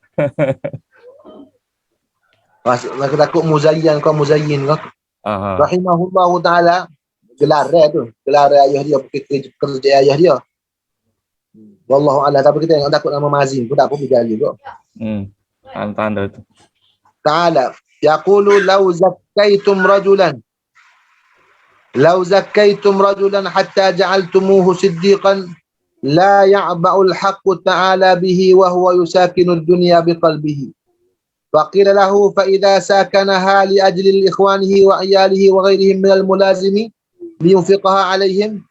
Nak takut Muzayyan ke Muzayyin ke. Rahimahullah ta'ala. Gelar tu. Gelar ayah dia. Kerja ayah dia. Wallahu a'lam. Tapi kita yang takut nama Mazin pun tak apa berjali kok. Tanda tu. Ta'ala. Yaqulu law zakkaytum rajulan hatta ja'altumuhu siddiqan la ya'ba'ul haqqu ta'ala bihi wa huwa yusakinu ad-dunya biqalbihi. فقيل له فإذا ساكنها لأجل إخوانه وعياله وغيرهم من الملازم لينفقها عليهم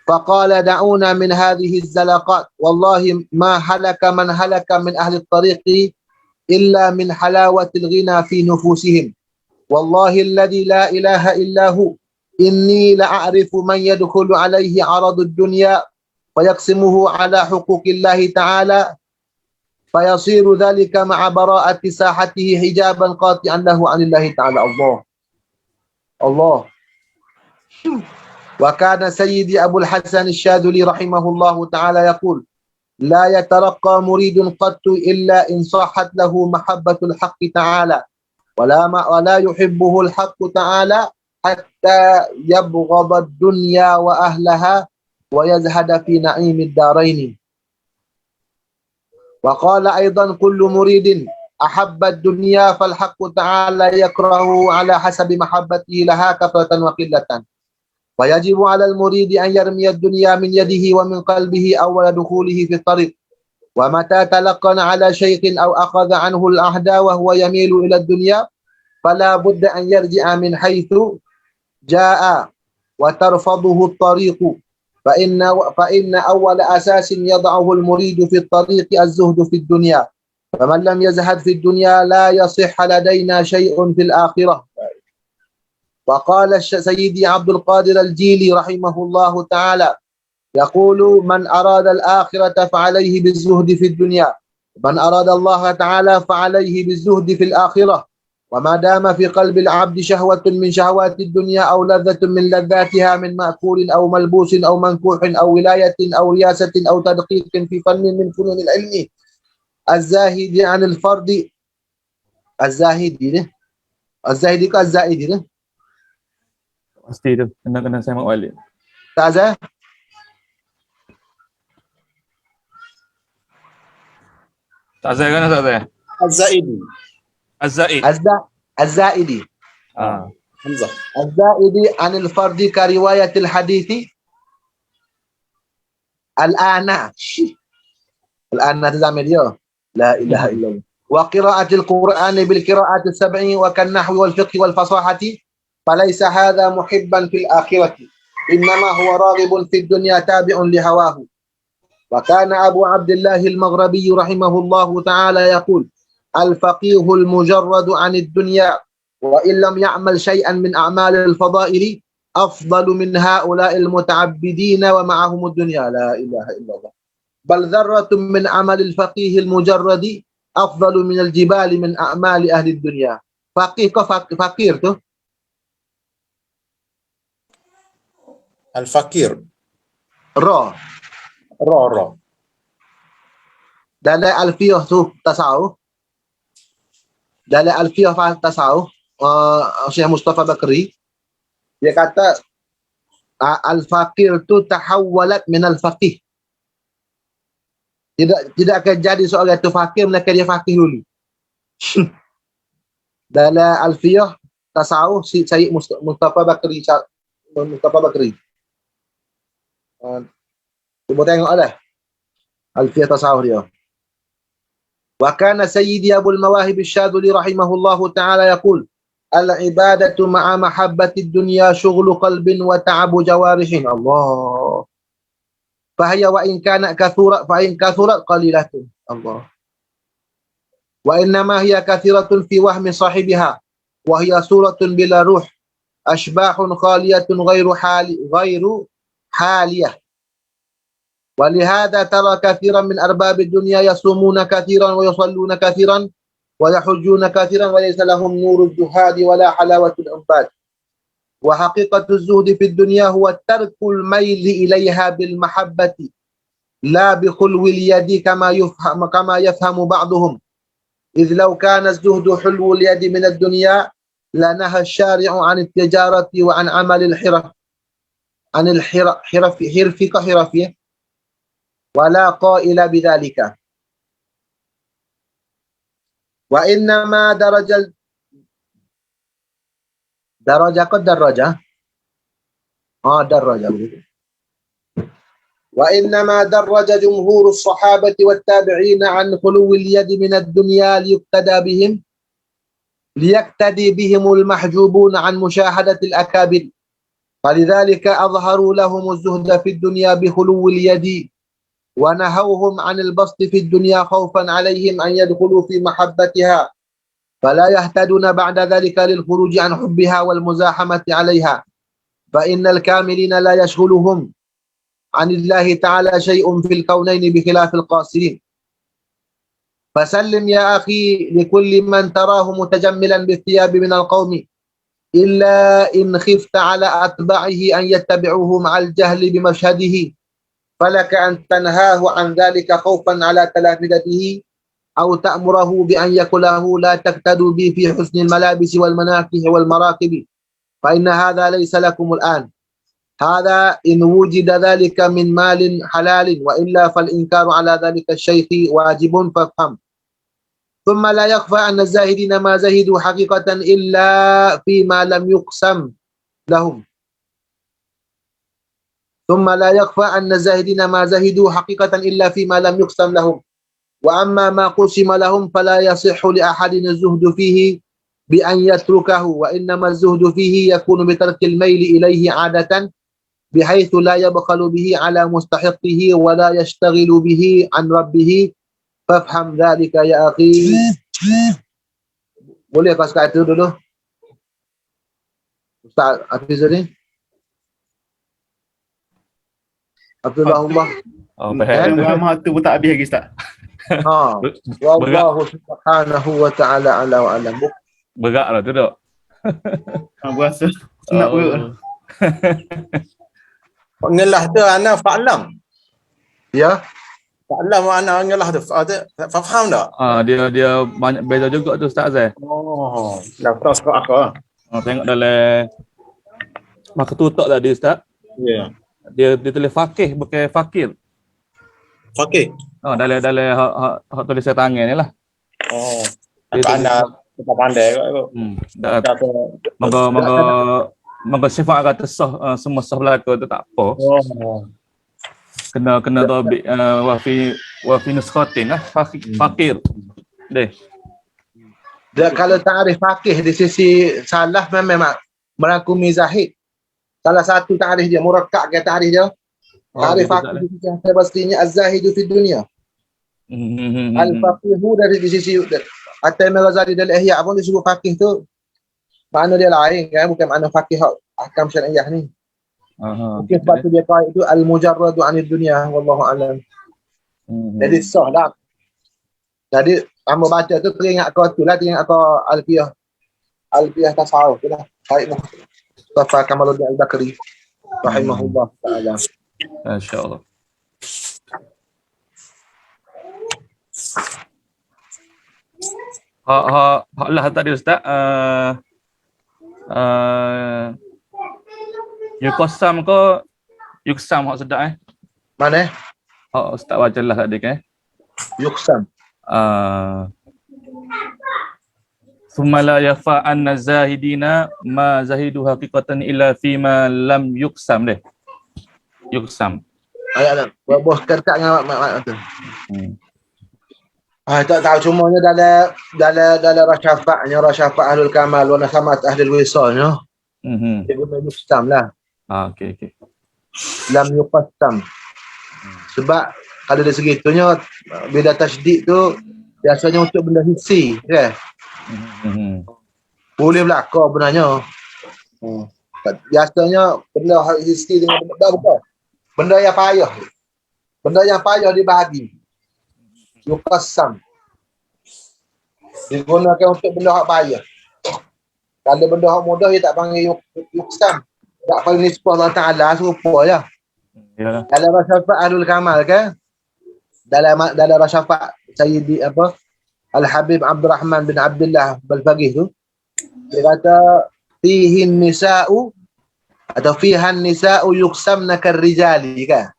فقال دعونا من هذه الزلقات والله ما هلك من هلك من أهل الطريق إلا من حلاوة الغنى في نفوسهم والله الذي لا إله إلا هو إني لأعرف من يدخل عليه عرض الدنيا فيقسمه على حقوق الله تعالى فيصير ذلك مع براءة ساحته حجابا قاطعا له عن الله تعالى. الله. وكان سيدي أبو الحسن الشاذلي رحمه الله تعالى يقول لا يترقى مريد قط إلا إن صاحت له محبة الحق تعالى ولا يحبه الحق تعالى حتى يبغض الدنيا وأهلها ويزهد في نعيم الدارين. وقال أيضا كل مريد أحب الدنيا فالحق تعالى يكره على حسب محبته لها كثرة وقلة. ويجب على المريد أن يرمي الدنيا من يده ومن قلبه أول دخوله في الطريق. ومتى تلقن على شيخ أو أخذ عنه العهد وهو يميل إلى الدنيا فلا بد أن يرجع من حيث جاء وترفضه الطريق، فإن أول أساس يضعه المريد في الطريق الزهد في الدنيا، فمن لم يزهد في الدنيا لا يصح لدينا شيء في الآخرة. وقال سيدي عبد القادر الجيلي رحمه الله تعالى يقول: من أراد الآخرة فعليه بالزهد في الدنيا، من أراد الله تعالى فعليه بالزهد في الآخرة. وما دام في قلب العبد شهوة من شهوات الدنيا أو لذة من لذاتها من مأكول أو ملبوس أو منكوح أو ولاية أو رياسة أو تدقيق في فن من فنون العلم الزاهد عن الفرد الزاهد Pasti tu. Kena semak balik. Ustazah Ta'zah kan Ta'zah? Az-Zaidi. Az-Zaid. الزائدي Hamzah. الزائدي عن الفرد كرواية الحديث الآن تزعم اليوم لا إله إلا الله، وقراءة القرآن بالقراءات السبع وكالنحو والفقه والفصاحة، فليس هذا محبا في الآخرة، إنما هو راغب في الدنيا تابع لهواه. وكان أبو عبد الله المغربي رحمه الله تعالى يقول: الفقيه المجرد عن الدنيا وإن لم يعمل شيئا من أعمال الفضائل أفضل من هؤلاء المتعبدين ومعهم الدنيا. لا إله إلا الله. بل ذرة من عمل الفقيه المجرد أفضل من الجبال من أعمال أهل الدنيا. فقير tu Al-Fakir. ra Ra. dalam alfiyah tu tasawuf, dalam alfiyah tasawuf Syekh Mustafa Bakri dia kata al-faqir tu tahawwalat min al-faqih. Tidak akan jadi seorang itu fakir melainkan dia fakih dulu. Dalam alfiyah tasawuf Syekh Mustafa Bakri cuba tengok lah alfiyah tasawuf dia. وكان سيدي أبو المواهب الشاذلي رحمه الله تعالى يقول: العبادة مع محبة الدنيا شغل قلب وتعب جوارح. الله. فهي وإن كثرت قليلة. الله. وإنما هي كثيرة في وهم صاحبها، وهي صورة بلا روح، أشباح خالية غير حالية. ولهذا ترى كثيرا من أرباب الدنيا يصومون كثيرا ويصلون كثيرا ويحجون كثيرا وليس لهم نور الزهاد ولا حلاوة العباد. وحقيقة الزهد في الدنيا هو ترك الميل إليها بالمحبة لا بخلو اليد كما يفهم بعضهم، إذ لو كان الزهد حلو اليد من الدنيا لنهى الشارع عن التجارة وعن عمل الحرف ولا قائل بذلك. وإنما وإنما درج جمهور الصحابة والتابعين عن خلو اليد من الدنيا ليقتدي بهم المحجوبون عن مشاهدة الأكابر، فلذلك أظهروا لهم الزهد في الدنيا بخلو اليد ونهوهم عن البسط في الدنيا خوفا عليهم أن يدخلوا في محبتها، فلا يهتدون بعد ذلك للخروج عن حبها والمزاحمة عليها، فإن الكاملين لا يشغلهم عن الله تعالى شيء في الكونين بخلاف القاصرين. فسلم يا أخي لكل من تراه متجملا بالثياب من القوم، إلا إن خفت على أتباعه أن يتبعوه مع الجهل بمشهده، فلك أن تنهاه عن ذلك خوفا على تلامذته، أو تأمره بأن يقول له لا تقتدوا بي في حسن الملابس والمناكح والمراكب، فإن هذا ليس لكم الآن، هذا إن وجد ذلك من مال حلال، وإلا فالإنكار على ذلك الشيخ واجب فافهم. ثم لا يخفى أن الزاهدين ما زهدوا حقيقة إلا فيما لم يقسم لهم ثم لا يخفى أن الزاهدين ما زهدوا حقيقة إلا فيما لم يقسم لهم وأما ما قسم لهم فلا يصح لأحد الزهد فيه بأن يتركه وإنما الزهد فيه يكون بترك الميل إليه عادة بحيث لا يبخل به على مستحقه ولا يشتغل به عن ربه فافهم ذلك يا أخي. Boleh kau sekat itu dulu Ustaz Hafiz ni Abdullah Oh, Dalam ramah tu pun tak habis lagi Ustaz. Wallahu subhanahu wa ta'ala ala wa alam. Berat lah tu dok. Berasa nak perut. Ngelah tu ana fa'lam. Ya, Fa'lam ana ngelah tu. Faham tak? Dia banyak beza juga tu Ustaz Azhar. Oh, dah tahu sekat aku. Tengok dalam maka tutup tadi Ustaz. Ya. Dia tulis fakih bukan fakir. Fakih. Dalam hak tulisan tangan ni lah. Oh. Dia Tak anda tak pandai kot. Maka sifat kata sah semua sah belaka tu tak apa. Oh. Kena dhabit wa fi nuskhatin lah fakir. Deh. dia kalau ta'rif fakih di sisi salah memang merangkumi zahid. Salah satu ta'rif dia murakkab ke ta'rif dia. Ta'rif fakih di sisi pastinya az-zahidu fi dunia. Al-faqihu dari sisi At-Taimiyah Ghazali dalam Ihya pun disebut fakih tu makna dia lain kan, bukan makna fakih ahkam syariah ni. Mungkin sebab tu dia kata itu al-mujarradu anid dunia wallahu alam. Jadi sah lah. Jadi hamba baca tu teringat kau tu lah, teringat kau Alfiyah tasawuf tu lah. Baik Mustafa Kamaluddin Al-Bakri rahimahullah ta'ala. Masya-Allah. Lah tadi Ustaz Yuqsam ko Yuqsam hak sedap Mana? Ustaz baca lah tadi kan Yuqsam. Thumma la yafa anna zahidina ma zahidu haqiqatan illa fima lam yuqsam deh. Yuqsam. Ayat bos terkat dengan mak tu. Tak tahu cumanya dalam rasyafa'nya ahlul kamal wa nasamat ahlul wisalnya. Dia guna yuqsam lah. Okey. Lam yuqsam. Sebab kalau dari segitunya bila tasydid tu biasanya untuk benda hissi kan. Boleh berlaku benarnya. Biasanya benda hissi dengan benda yang payah. Benda yang payah dibahagi. Yuqassam. Digunakan untuk benda hak payah. Kalau benda hak mudah dia tak panggil yuqsam. Tak panggil nisbah Allah Ta'ala serupa je. Yalah. Dalam rasyafat ahlul kamal kan? Dalam rasyafat Sayyidi Al-Habib Abdul Rahman bin Abdullah Al-Faqih tu dia kata fihin nisa'u atau fihan nisa'u yuqsamna karrijali kan?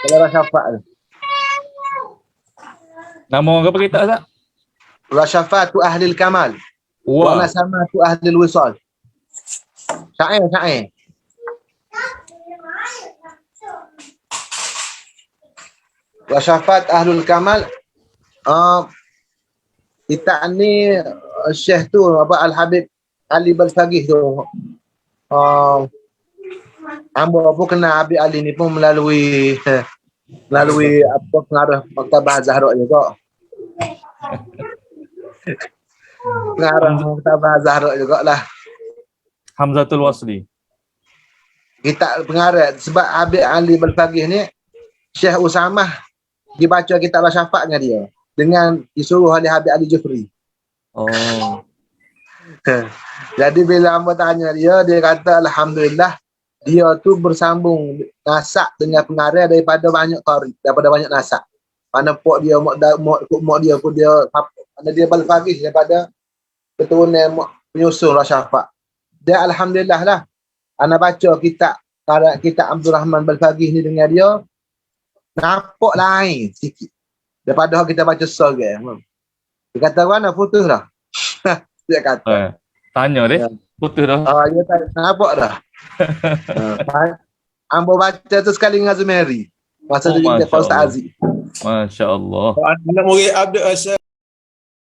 Dalam rasyafat tu. Nama orang apa kita Ustaz? Rasyafatu ahlil kamal. Wa nasamatu ahlil wisal. Syair. Rasyafat ahlul kamal. Kita ni Syekh tu Al-Habib Ali Al-Faqih tu. Hamba pun kenal Habib Ali ni pun melalui pengaruh Maktabah Zahra juga. Pengaruh Maktabah Zahra jugalah. Hamzatul Wasli. Kita pengaruh sebab Habib Ali Al-Faqih ni Syekh Usamah dibaca kitab Rasyafat dengan dia dengan disuruh oleh Habib Ali Jufri. Oh. Jadi bila hamba tanya dia kata alhamdulillah dia tu bersambung nasab dengan pengarah daripada banyak qari, daripada banyak nasab. Mana pok dia mak dia pun dia mana dia Al-Faqih daripada keturunan penyusun Rasyafat. Dan alhamdulillah lah ana baca kitab Abdul Rahman Al-Faqih ni dengan dia nampak lain sikit daripada kita baca seorang. Dia kata mana putus dah. Dia kata. Tanya dia. Ya. Putus dah. Dia tak nampak dah. Ambo baca tu sekali dengan Zumeri. Masa tu dia Masya Pak Ustaz Allah. Aziz. Masya Allah. Anak murid Abdul